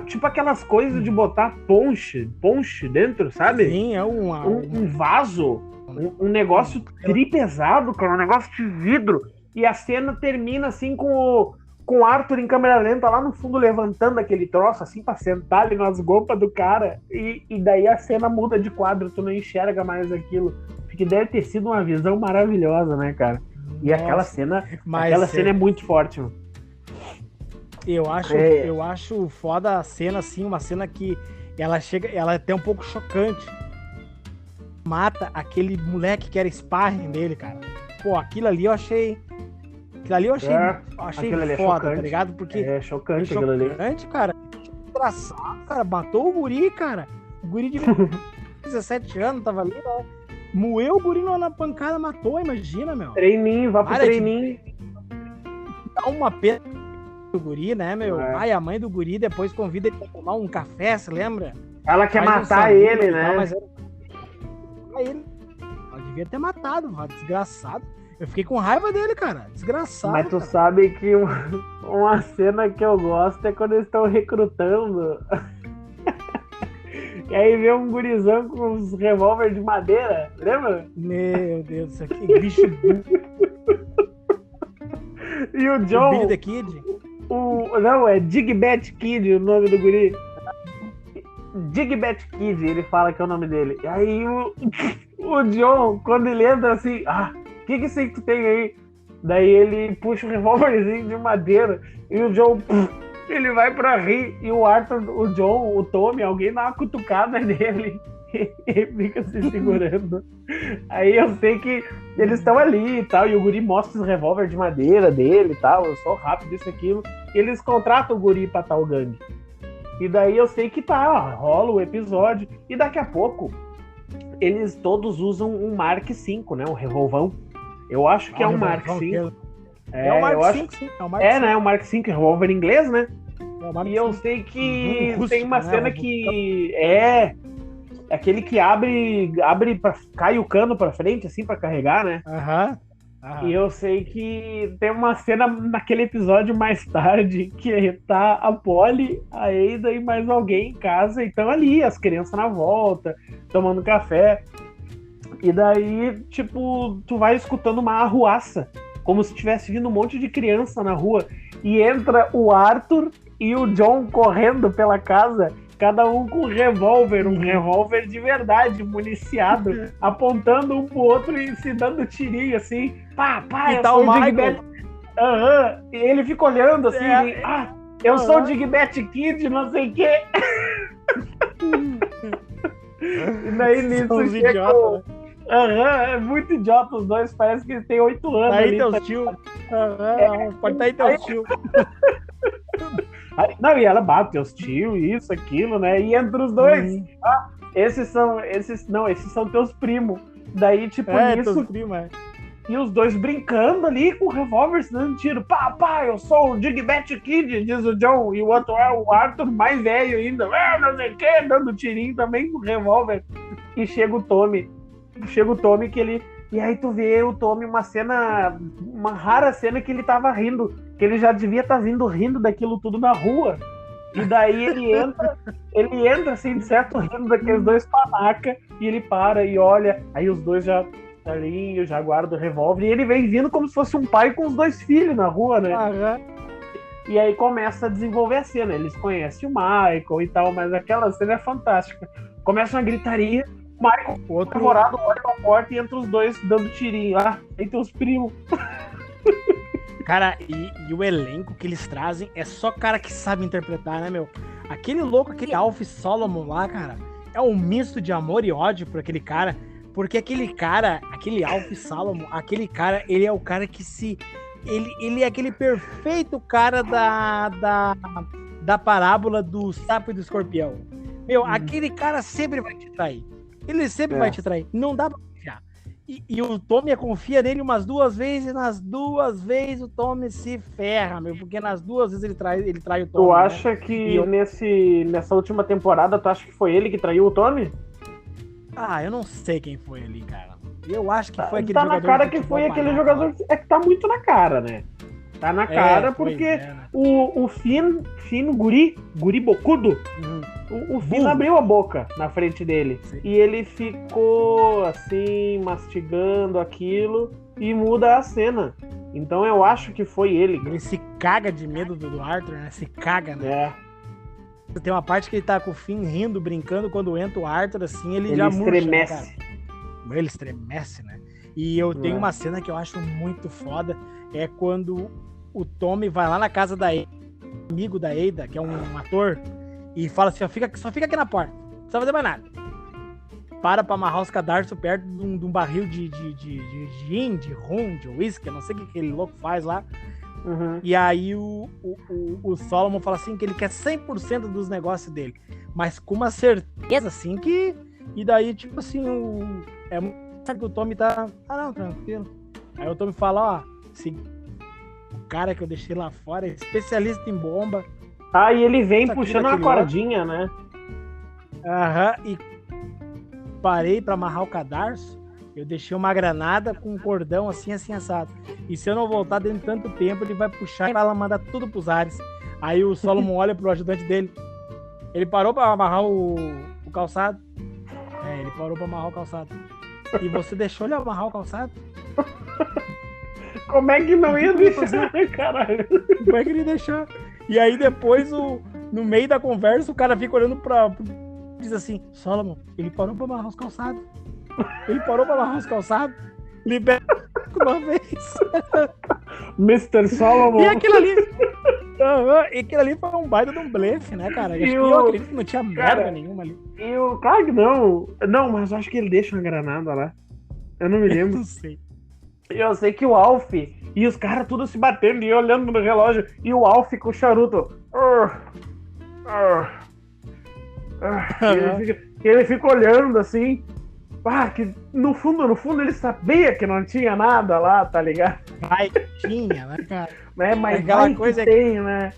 tipo aquelas coisas de botar ponche dentro, sabe? Sim, é um vaso, um negócio tripesado, cara, um negócio de vidro. E a cena termina assim com o Arthur em câmera lenta lá no fundo levantando aquele troço assim pra sentar ali nas gomas do cara. E daí a cena muda de quadro, tu não enxerga mais aquilo. Porque deve ter sido uma visão maravilhosa, né, cara? E aquela cena é muito forte, mano. Eu acho foda a cena, assim, uma cena que ela é até um pouco chocante. Mata aquele moleque que era sparring dele, cara. Pô, aquilo ali eu achei foda, tá ligado? Porque é chocante aquilo ali. Cara. Engraçado, cara. Matou o guri, cara. O guri de 17 anos tava ali, né? Moeu o guri na pancada, matou, imagina, meu. Treininho, vá pro treininho. Dá uma pena do guri, né, meu? Ai, a mãe do guri depois convida ele pra tomar um café, se lembra? Ela quer matar ele, né? Mas ele. Ela devia ter matado, desgraçado. Eu fiquei com raiva dele, cara. Desgraçado. Mas tu sabe que uma cena que eu gosto é quando eles estão recrutando. E aí vê um gurizão com uns revólver de madeira, lembra? Meu Deus, isso aqui é bicho burro. E o John... O Billy the Kid? Não, é Digbat Kid o nome do guri. Digbat Kid, ele fala que é o nome dele. E aí o John, quando ele entra assim... o que isso aí que tu tem aí? Daí ele puxa um revólverzinho de madeira e o John... ele vai pra rir e o Arthur, o John, o Tommy, alguém dá uma cutucada nele e fica se segurando. Aí eu sei que eles estão ali e tal, e o guri mostra os revólver de madeira dele e tal, eu sou rápido, isso, aquilo. E eles contratam o guri pra tal gangue. E daí eu sei que rola o episódio, e daqui a pouco eles todos usam um Mark V, né, um revolvão. Eu acho que é um Mark V. É o Mark V, sim. Né? É o Mark V, revólver inglês, né? E eu sei que rústico, tem uma cena que é aquele que abre cai o cano pra frente, assim, pra carregar, né? E eu sei que tem uma cena naquele episódio mais tarde que tá a Polly, a Ada e mais alguém em casa, e estão ali, as crianças na volta, tomando café. E daí, tipo, tu vai escutando uma arruaça, como se tivesse vindo um monte de criança na rua, e entra o Arthur e o John correndo pela casa, cada um com um revólver de verdade, municiado, apontando um pro outro e se dando tirinho, assim, pá, e tá o Michael. E ele fica olhando assim, eu sou o Digbat Kid, não sei o quê. E daí nisso chega... é muito idiota os dois, parece que eles têm 8 anos. Aí teus tio. Pode estar aí teus tio. Não, e ela bate os tio, isso, aquilo, né? E entre os dois, esses são teus primos. Daí, tipo, teus primos, E os dois brincando ali com o revólver, dando tiro. Pá, eu sou o Digbat Kid, diz o John. E o outro é o Arthur, mais velho ainda. Não sei o que, dando tirinho também com o revólver. E chega o Tommy que ele... E aí tu vê o Tommy, uma rara cena que ele tava rindo, que ele já devia estar rindo daquilo tudo na rua. E daí ele entra assim, de certo, rindo daqueles dois panaca, e ele para e olha, aí os dois já ali, já guardam o revólver, e ele vem vindo como se fosse um pai com os dois filhos na rua, né? E aí começa a desenvolver a cena, eles conhecem o Michael e tal, mas aquela cena é fantástica. Começa uma gritaria, o Michael, outro namorado, olha pra porta e entra os dois dando tirinho. Aí tem os primos. Cara, e o elenco que eles trazem é só cara que sabe interpretar, né, meu? Aquele louco, aquele Alf Solomon lá, cara, é um misto de amor e ódio por aquele cara, porque aquele Alf Solomon, ele é o cara que ele é aquele perfeito cara da parábola do sapo e do escorpião. Meu, aquele cara sempre vai te trair. Ele sempre vai te trair. Não dá pra confiar. E o Tommy confia nele umas 2 vezes, e nas 2 vezes o Tommy se ferra, meu, porque nas 2 vezes ele trai o Tommy. Tu acha que nessa última temporada, tu acha que foi ele que traiu o Tommy? Eu não sei quem foi ali, cara. Eu acho que foi aquele jogador. Tá na cara que foi aquele jogador. É que tá muito na cara, né? Tá na cara porque né? o Finn guri bocudo, o Finn abriu a boca na frente dele. Sim. E ele ficou assim, mastigando aquilo e muda a cena. Então eu acho que foi ele. Ele se caga de medo do Arthur, né? Se caga, né? Tem uma parte que ele tá com o Finn rindo, brincando, quando entra o Arthur, assim, ele já murcha, estremece. Né, cara? Ele estremece, né? E eu tenho uma cena que eu acho muito foda, é quando o Tommy vai lá na casa da Ada, amigo da Ada, que é um ator, e fala assim, só fica aqui na porta, não precisa fazer mais nada. Pra amarrar os cadarços perto de um barril de gin, de rum, de whisky, não sei o que aquele louco faz lá. E aí o Solomon fala assim que ele quer 100% dos negócios dele, mas com uma certeza assim que... E daí, tipo assim, é sabe que o Tommy tá... Ah, não, tranquilo. Aí o Tommy fala, ó, o cara que eu deixei lá fora é especialista em bomba. Ah, e ele vem puxando uma cordinha, né? Aham, e parei pra amarrar o cadarço, eu deixei uma granada com um cordão assim assado. E se eu não voltar dentro de tanto tempo, ele vai puxar e vai mandar tudo pros ares. Aí o Solomon olha pro ajudante dele. Ele parou pra amarrar o calçado? É, ele parou pra amarrar o calçado. E você deixou ele amarrar o calçado? Como é que não ia deixar, caralho? Como é que ele deixou? E aí depois, no meio da conversa, o cara fica olhando diz assim, Solomon, ele parou pra amarrar os calçados. Ele parou pra amarrar os calçados. Libera uma vez. Mr. Solomon. E aquilo ali foi um baita de um blefe, né, cara? Eu acredito que não tinha merda nenhuma ali. Claro que não. Não, mas eu acho que ele deixa uma granada lá. Eu não me lembro. Eu não sei. Eu sei que o Alf e os caras tudo se batendo e olhando no relógio. E o Alf com o charuto. Ele fica olhando assim. Ah, que no fundo ele sabia que não tinha nada lá, tá ligado? Vai, tinha, né, cara? Mas aquela coisa que tem, né?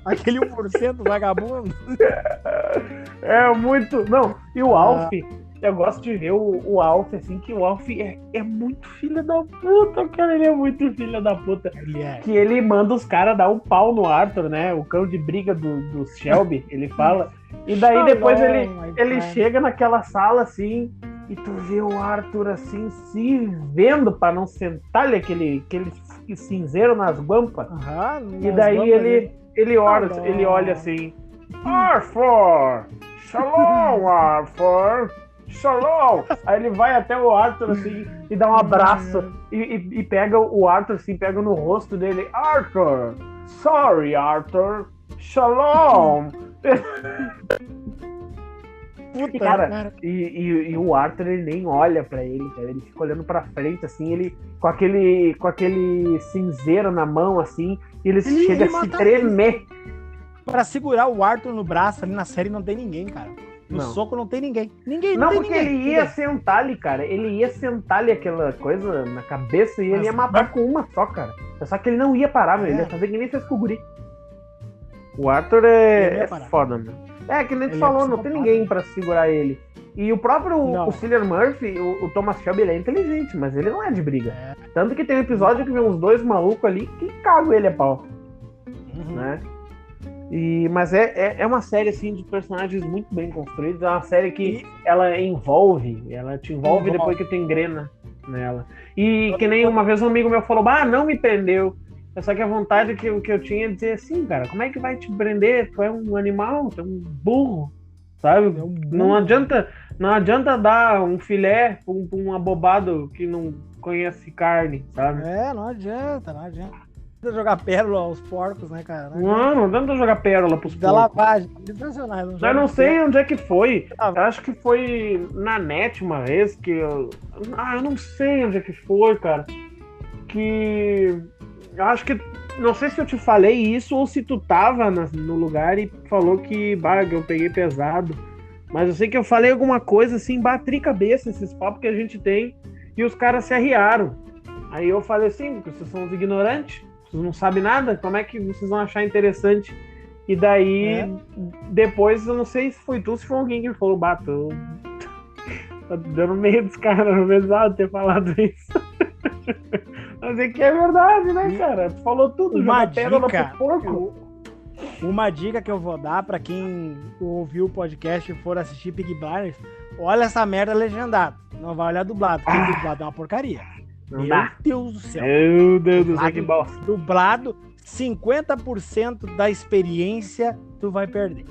Aquele 1% vagabundo. É muito... Não, e o Alf... Eu gosto de ver o Alf, assim, que o Alf é muito filho da puta, cara. Ele é muito filho da puta. Que ele manda os caras dar um pau no Arthur, né? O cão de briga do Shelby, ele fala. E daí depois ele chega naquela sala, assim, e tu vê o Arthur, assim, se vendo pra não sentar-lhe aquele cinzeiro nas guampas. E daí ele olha assim, Arthur! Shalom, Arthur! Shalom! Aí ele vai até o Arthur assim e dá um abraço e pega o Arthur assim, pega no rosto dele. Arthur! Sorry, Arthur! Shalom! Puta, cara. E o Arthur, ele nem olha pra ele, cara. Ele fica olhando pra frente, assim, ele com aquele cinzeiro na mão, assim, e ele chega a se tremer. Pra segurar o Arthur no braço ali na série não tem ninguém, cara. No soco não tem ninguém. Não tem porque ninguém. Ele ia sentar ali, cara. Ele ia sentar ali aquela coisa na cabeça e ele ia matar com uma só, cara. Só que ele não ia parar, meu. Ele ia fazer que nem fez com o guri. O Arthur é foda, meu. É, que nem tu falou, não tem ninguém pra segurar ele. E o próprio o Cillian Murphy, o Thomas Shelby, ele é inteligente, mas ele não é de briga. Tanto que tem um episódio que vem uns dois malucos ali que cagam ele a pau. Né? Mas é uma série assim de personagens muito bem construídos. É uma série que ela te envolve depois que tu engrena nela. E que nem uma vez um amigo meu falou, não me prendeu. Só que a vontade que eu tinha de dizer assim, cara, como é que vai te prender? Tu é um animal, tu é um burro, sabe? Não adianta dar um filé pra um abobado que não conhece carne, sabe? Não adianta. Jogar pérola aos porcos, né, cara? Não adianta jogar pérola pros porcos. Da lavagem, sensacional. Eu não sei onde é que foi. Eu acho que foi na net uma vez que eu não sei onde é que foi, cara. Que eu acho que não sei se eu te falei isso ou se tu tava no lugar e falou que eu peguei pesado. Mas eu sei que eu falei alguma coisa assim, batri cabeça esses papos que a gente tem e os caras se arriaram. Aí eu falei assim, porque vocês são os ignorantes. Vocês não sabem nada, como é que vocês vão achar interessante? E daí, depois, eu não sei se foi tu, se foi alguém que falou, bato, tá dando medo dos caras, não precisava ter falado isso. Mas é que é verdade, né, cara? Tu falou tudo, uma dica, uma dica que eu vou dar pra quem ouviu o podcast e for assistir Peaky Blinders, olha essa merda legendada, não vai olhar dublado, porque dublado é uma porcaria. Meu Deus do céu. Meu Deus do céu, que bosta. Dublado, 50% da experiência tu vai perder.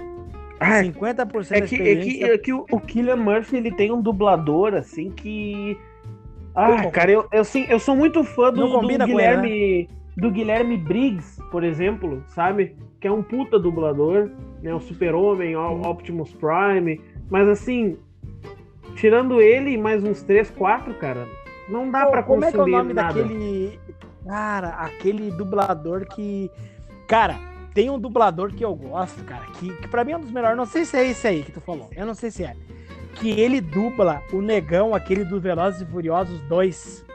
50% da experiência. É que o Cillian Murphy, ele tem um dublador, assim, que... cara, eu sou muito fã do Guilherme... Do Guilherme Briggs, por exemplo, sabe? Que é um puta dublador, né? O Super-Homem, Optimus Prime. Mas, assim, tirando ele e mais uns 3, 4, cara... Não dá pra consumir. Como é que é o nome daquele... Cara, aquele dublador que... Cara, tem um dublador que eu gosto, cara, que pra mim é um dos melhores. Não sei se é esse aí que tu falou. Eu não sei se é. que ele dubla o negão, aquele do Velozes e Furiosos 2.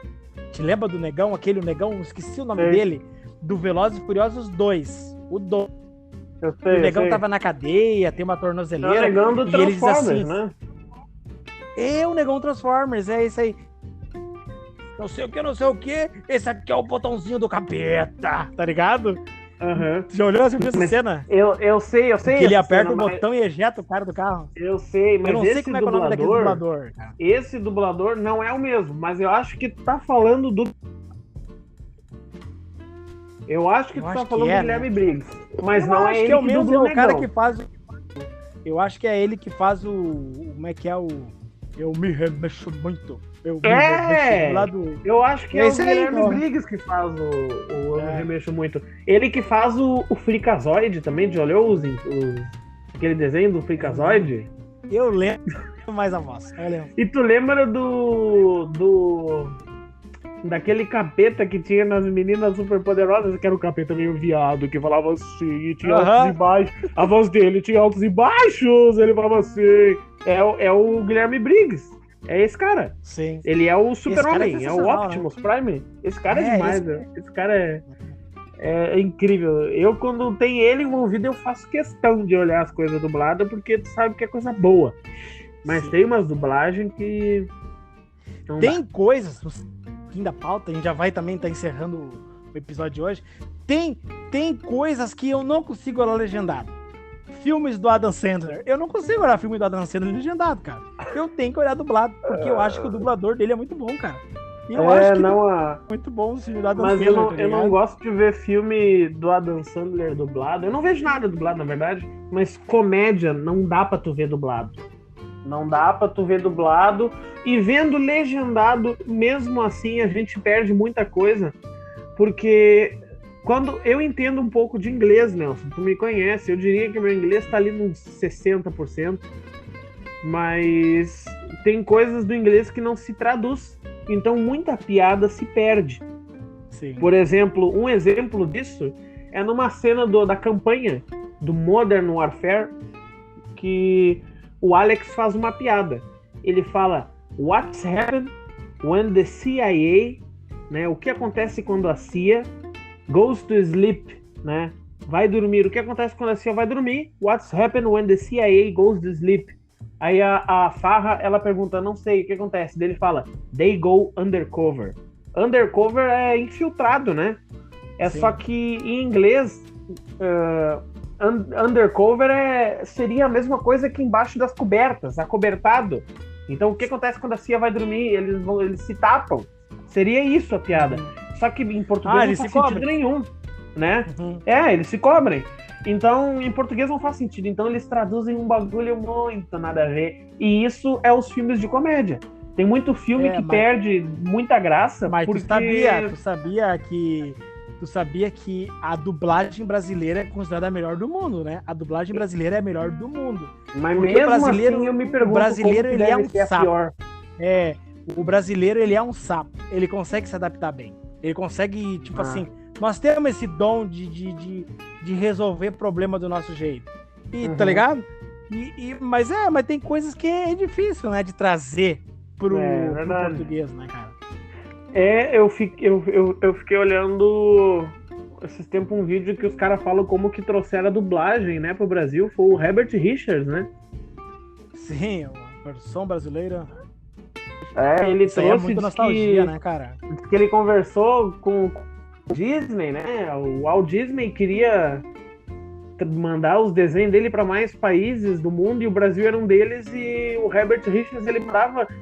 Te lembra do negão? O negão, esqueci o nome dele, do Velozes e Furiosos 2. O 2. Eu sei, o negão tava na cadeia, tem uma tornozeleira. É o negão do Transformers, assim, né? É o negão Transformers, é isso aí. Não sei o que, esse aqui é o botãozinho do capeta, tá ligado? Uhum. Já olhou essa cena? Eu sei. Que ele aperta o botão e ejeta o cara do carro. Eu sei, mas eu não sei como é o nome daquele dublador, cara. Esse dublador não é o mesmo, mas eu acho que tá falando do... Eu acho que tu tá falando do Guilherme Briggs. Mas não é ele que dubla o negão. Cara que faz Eu acho que é ele que faz o... Como é que é o... Eu me remexo muito. Eu acho que é o Guilherme Briggs que faz o Eu me remexo muito. Ele que faz o Freakazoid também. Já olhou aquele desenho do Freakazoid? Eu lembro mais a voz. E tu lembra daquele capeta que tinha nas Meninas Superpoderosas, que era o capeta meio viado, que falava assim, e tinha altos e baixos. A voz dele tinha altos e baixos, ele falava assim. É o Guilherme Briggs. É esse cara. Sim. Ele é o Super-Homem, é o Optimus Prime. Esse cara é demais, né? Esse cara é incrível. Eu, quando tem ele envolvido, eu faço questão de olhar as coisas dubladas, porque tu sabe que é coisa boa. Mas tem umas dublagens que... Tem coisas, no fim da pauta, a gente já vai também estar encerrando o episódio de hoje, tem coisas que eu não consigo olhar legendado. Filmes do Adam Sandler. Eu não consigo olhar filme do Adam Sandler legendado, cara. Eu tenho que olhar dublado, porque eu acho que o dublador dele é muito bom, cara. E eu acho que muito bom o filme do Adam Sandler. Mas eu não gosto de ver filme do Adam Sandler dublado. Eu não vejo nada dublado, na verdade. Mas comédia não dá pra tu ver dublado. Não dá pra tu ver dublado. E vendo legendado, mesmo assim, a gente perde muita coisa. Porque... Quando eu entendo um pouco de inglês, Nelson, tu me conhece, eu diria que meu inglês tá ali nos 60%, mas tem coisas do inglês que não se traduz, então muita piada se perde. Sim. Por exemplo, um exemplo disso é numa cena da campanha do Modern Warfare, que o Alex faz uma piada. Ele fala, "What's happened when the CIA", né? O que acontece quando a CIA goes to sleep, né? Vai dormir. O que acontece quando a CIA vai dormir? What's happened when the CIA goes to sleep? Aí a Farrah, ela pergunta, não sei, o que acontece? Daí ele fala, they go undercover. Undercover é infiltrado, né? Sim. Só que em inglês, undercover seria a mesma coisa que embaixo das cobertas, acobertado. Então o que acontece quando a CIA vai dormir? Eles se tapam. Seria isso a piada. Só que em português não faz sentido nenhum, né? Eles se cobrem. Então, em português não faz sentido. Então, eles traduzem um bagulho muito nada a ver. E isso é os filmes de comédia. Tem muito filme que perde muita graça. Mas porque... tu sabia que a dublagem brasileira é considerada a melhor do mundo, né? A dublagem brasileira é a melhor do mundo. Mas porque mesmo o brasileiro, assim, eu me pergunto, o brasileiro ele é um sapo. Pior. O brasileiro ele é um sapo. Ele consegue se adaptar bem. Ele consegue, tipo assim, nós temos esse dom de resolver problema do nosso jeito. E, tá ligado? Mas tem coisas que é difícil, né? De trazer pro português, né, cara? Eu fiquei olhando esses tempos um vídeo que os caras falam como que trouxeram a dublagem, né, pro Brasil. Foi o Herbert Richards, né? Sim, a versão brasileira... ele trouxe muita nostalgia, né, cara? Que ele conversou com o Disney, né? O Walt Disney queria mandar os desenhos dele para mais países do mundo e o Brasil era um deles, e o Herbert Richards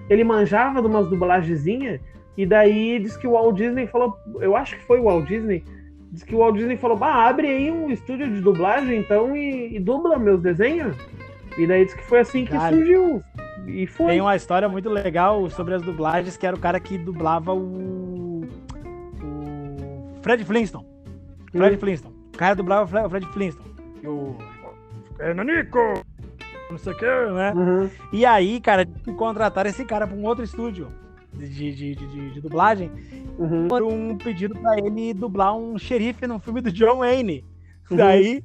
ele manjava de umas dublagenzinhas, e daí diz que o Walt Disney falou, eu acho que foi o Walt Disney, diz que o Walt Disney falou, abre aí um estúdio de dublagem então e dubla meus desenhos. E daí diz que foi assim que surgiu. E foi. Tem uma história muito legal sobre as dublagens, que era o cara que dublava o Fred Flintstone. Flintstone. O cara dublava o Fred Flintstone. E o Nanico, não sei o que, né? E aí, cara, contrataram esse cara para um outro estúdio de dublagem. Por um pedido para ele dublar um xerife no filme do John Wayne. Daí,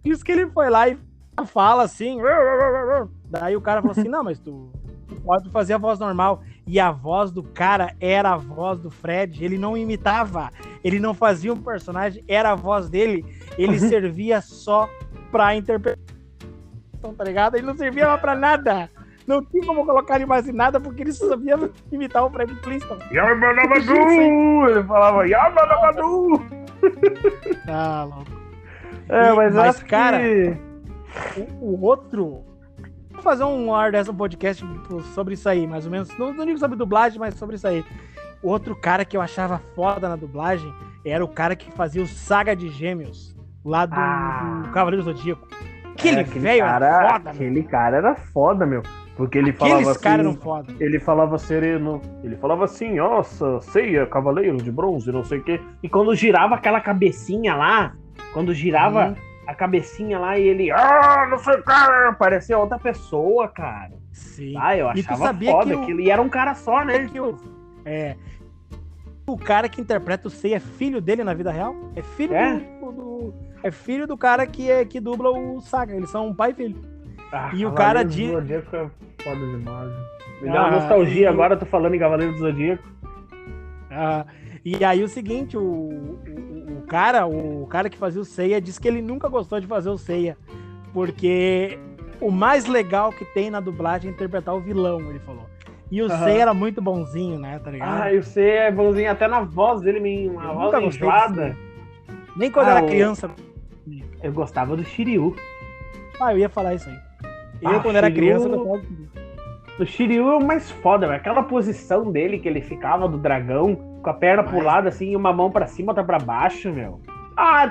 diz que ele foi lá e fala assim, Daí o cara falou assim, não, mas tu pode fazer a voz normal. E a voz do cara era a voz do Fred, ele não imitava, ele não fazia um personagem, era a voz dele, ele servia só pra interpretação, tá ligado? Ele não servia mais pra nada. Não tinha como colocar ele mais em nada, porque ele só sabia imitar o Fred Flintstone. Yamanabadu! Ele falava Yamanabadu! Ah, louco. Mas acho cara, que... o outro... Vou fazer um ar dessa podcast sobre isso aí, mais ou menos. Não digo sobre dublagem, mas sobre isso aí. O outro cara que eu achava foda na dublagem era o cara que fazia o Saga de Gêmeos, lá do Cavaleiro Zodíaco. Aquele velho era foda, Aquele cara era foda, meu. Porque ele falava assim... Aqueles caras eram foda. Ele falava sereno. Ele falava assim, nossa, Seiya, Cavaleiro de Bronze, não sei o quê. E quando girava aquela cabecinha lá, a cabecinha lá e ele... não sei o que, parecia outra pessoa, cara. Sim. Eu achava foda aquilo. E era um cara só, né? O cara que interpreta o Seiya é filho dele na vida real? É filho é filho do cara que dubla o Saga. Eles são um pai e filho. E o cara de... Zodíaco é foda demais. Me dá uma nostalgia agora, eu tô falando em Cavaleiro do Zodíaco. E aí o seguinte, o cara que fazia o Seiya disse que ele nunca gostou de fazer o Seiya, porque o mais legal que tem na dublagem é interpretar o vilão, ele falou. E o Seiya era muito bonzinho, né, tá ligado? E o Seiya é bonzinho, até na voz dele, uma voz enjoada. Nem quando era criança. Eu gostava do Shiryu. Eu ia falar isso aí. Quando era criança, eu gostava do Shiryu. O Shiryu é o mais foda, velho. Aquela posição dele que ele ficava do dragão, com a perna pro lado, assim, e uma mão pra cima, outra pra baixo, meu.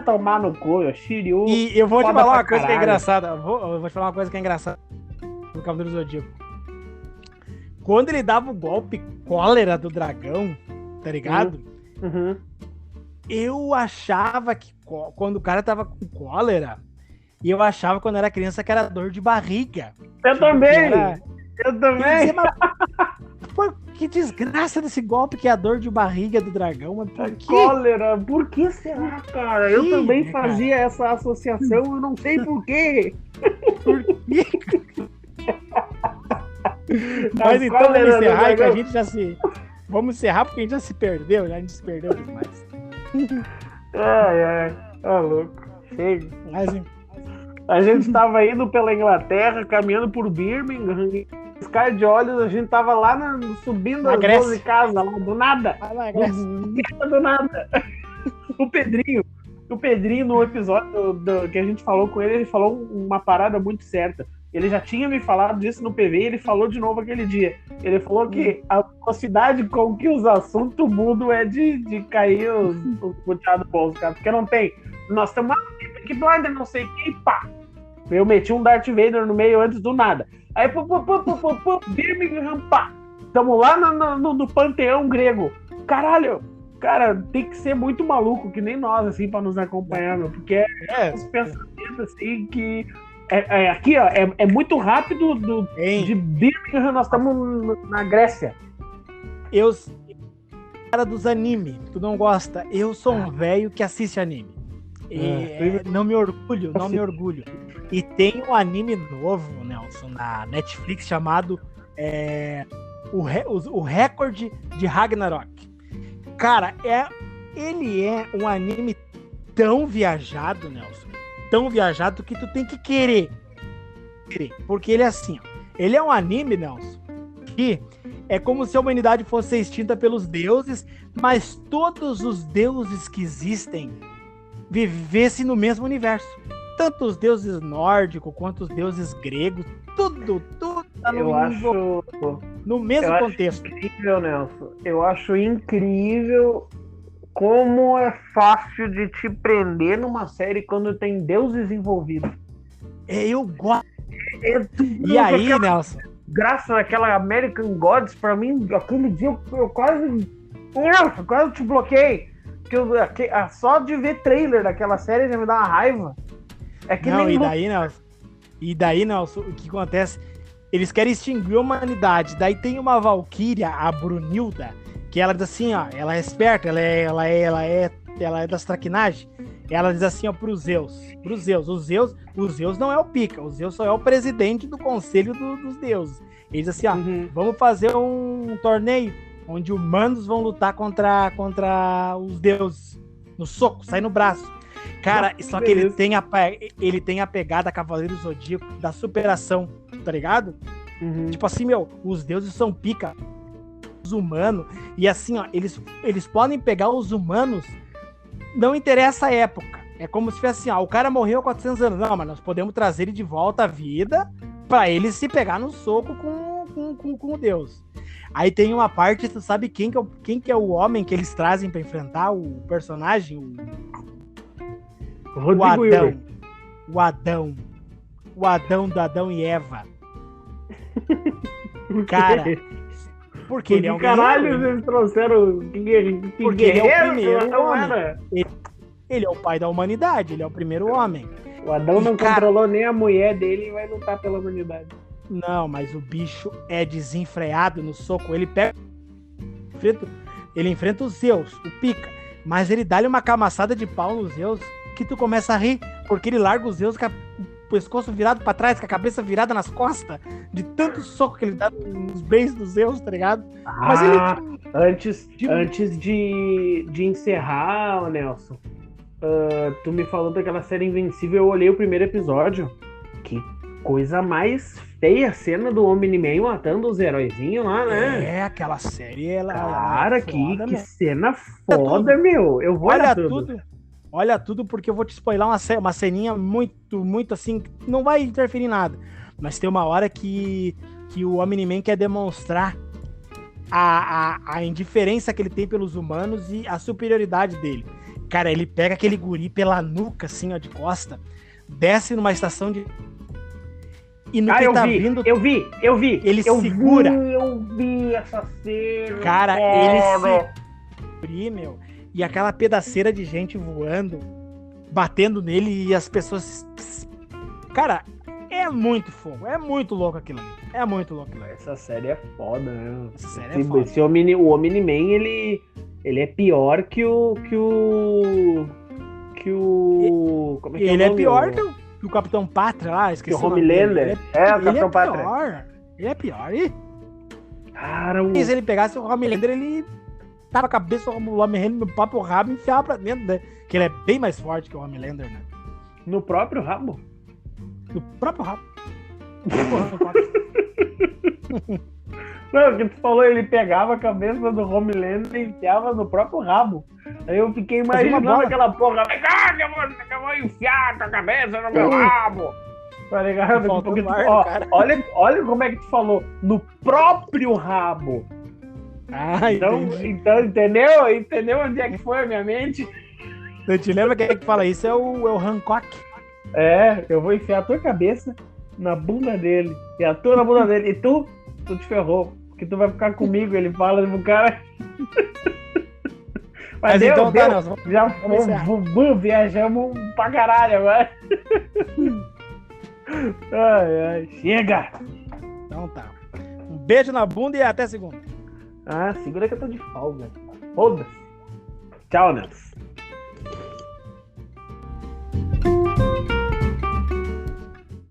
Tomar no cu, o Shiryu. E eu vou te falar uma coisa que é engraçada. Eu vou te falar uma coisa que é engraçada do Cavaleiro do Zodíaco. Quando ele dava o golpe cólera do dragão, tá ligado? Eu achava que quando o cara tava com cólera, e eu achava quando era criança que era dor de barriga. Eu também! Eu também! Pô, que desgraça desse golpe que é a dor de barriga do dragão, mas por quê? Cólera, por que será, cara? Eu também fazia essa associação, eu não sei por quê. Por quê? Mas então vamos encerrar, que a gente já se... Vamos encerrar porque a gente já se perdeu, demais. Louco. Chega. A gente estava indo pela Inglaterra, caminhando por Birmingham, piscar de olhos, a gente tava lá subindo as 12 casas, lá, do nada. Do nada. O Pedrinho, no episódio que a gente falou com ele falou uma parada muito certa. Ele já tinha me falado disso no PV e ele falou de novo aquele dia. Ele falou que a velocidade com que os assuntos mudam é de cair os puteados bolsos, cara. Porque não tem. Nós estamos que blinder, não sei o que, pá. Eu meti um Darth Vader no meio antes do nada. Aí, Birmingham, pá. Estamos lá no panteão grego. Caralho, cara, tem que ser muito maluco, que nem nós, assim, pra nos acompanhar, meu. Porque uns pensamentos, assim, que... aqui, ó, é muito rápido de Birmingham, nós estamos na Grécia. Cara dos anime, tu não gosta. Eu sou um velho que assiste anime. Não me orgulho. E tem um anime novo, Nelson, na Netflix chamado o Recorde de Ragnarok. Cara, ele é um anime tão viajado, Nelson. Tão viajado que tu tem que querer. Porque ele é assim, ó. Ele é um anime, Nelson, que é como se a humanidade fosse extinta pelos deuses, mas todos os deuses que existem vivessem no mesmo universo. Tanto os deuses nórdicos quanto os deuses gregos, tudo tá no mesmo contexto. Incrível, Nelson. Eu acho incrível como é fácil de te prender numa série quando tem deuses envolvidos. Eu gosto. E aí, Nelson? Graças àquela American Gods, pra mim, aquele dia eu quase te bloqueei. Porque só de ver trailer daquela série já me dá uma raiva. E daí, Nelson, o que acontece? Eles querem extinguir a humanidade. Daí tem uma Valkyria, a Brunilda, que ela diz assim, ó, ela é esperta, ela é das traquinagens. ela diz assim, ó, pros Zeus. O Zeus não é o pica, o Zeus só é o presidente do conselho dos deuses. Ele diz assim, ó, vamos fazer um torneio onde humanos vão lutar contra os deuses. No soco, sai no braço. Cara, só que ele tem a pegada Cavaleiro Zodíaco da superação, tá ligado? Tipo assim, os deuses são pica, os humanos, e assim, ó, eles podem pegar os humanos, não interessa a época. É como se fosse assim, ó, o cara morreu há 400 anos. Não, mas nós podemos trazer ele de volta à vida pra ele se pegar no soco com o Deus. Aí tem uma parte, tu sabe quem que é o homem que eles trazem pra enfrentar o personagem? O Adão. O Adão do Adão e Eva. Cara, porque ele é um caralho, eles trouxeram porque ele é o primeiro homem. Ele é o pai da humanidade, ele é o primeiro homem. O Adão não controlou nem a mulher dele e vai lutar pela humanidade. Não, mas o bicho é desenfreado no soco. Ele enfrenta os Zeus, o pica, mas ele dá-lhe uma camaçada de pau nos Zeus que tu começa a rir, porque ele larga os Zeus com o pescoço virado pra trás, com a cabeça virada nas costas, de tanto soco que ele dá nos beiços dos Zeus, tá ligado? Mas ele... Antes de encerrar, Nelson, tu me falou daquela série Invencível, eu olhei o primeiro episódio. Que coisa mais feia, a cena do Omni-Man matando os heróizinhos lá, né? É, aquela série, ela... Cara, que cena foda, meu. Eu vou olhar tudo. Olha tudo, porque eu vou te spoiler uma ceninha muito, muito assim, não vai interferir em nada. Mas tem uma hora que o Omni-Man quer demonstrar a indiferença que ele tem pelos humanos e a superioridade dele. Cara, ele pega aquele guri pela nuca, assim, ó, de costa, desce numa estação de... E no que tá vindo... Eu vi! Ele segura. Eu vi essa cena. Cara, ele segura, meu. E aquela pedaceira de gente voando, batendo nele e as pessoas... Cara, é muito fogo. É muito louco aquilo ali. Essa série é foda, né? Essa série é foda. O Omni-Man, ele é pior que o... Como é que ele é pior que o Capitão Pátria lá, esqueci o Homelander. O Capitão Pátria. Ele é pior. Cara, se ele pegasse o Homelander, ele tava a cabeça do Homelander no próprio rabo e enfiava pra dentro, né? Que ele é bem mais forte que o Homelander, né? No próprio rabo? No próprio rabo. Não, o que tu falou, ele pegava a cabeça do Homelander e enfiava no próprio rabo. Aí eu fiquei imaginando aquela porra. Eu vou enfiar a cabeça no meu rabo. Tá ligado? Porque olha como é que tu falou. No próprio rabo. Então, entendeu? Entendeu onde é que foi a minha mente? Você te lembra quem é que fala isso? É o Hancock. Eu vou enfiar a tua cabeça na bunda dele. E a tua na bunda dele. E tu te ferrou. Porque tu vai ficar comigo. Ele fala pro cara. Mas então tá, Nelson. Já viajamos pra caralho agora. Ai. Chega! Então tá. Um beijo na bunda e até segunda. Segura que eu tô de folga. Foda-se. Tchau, Nelson.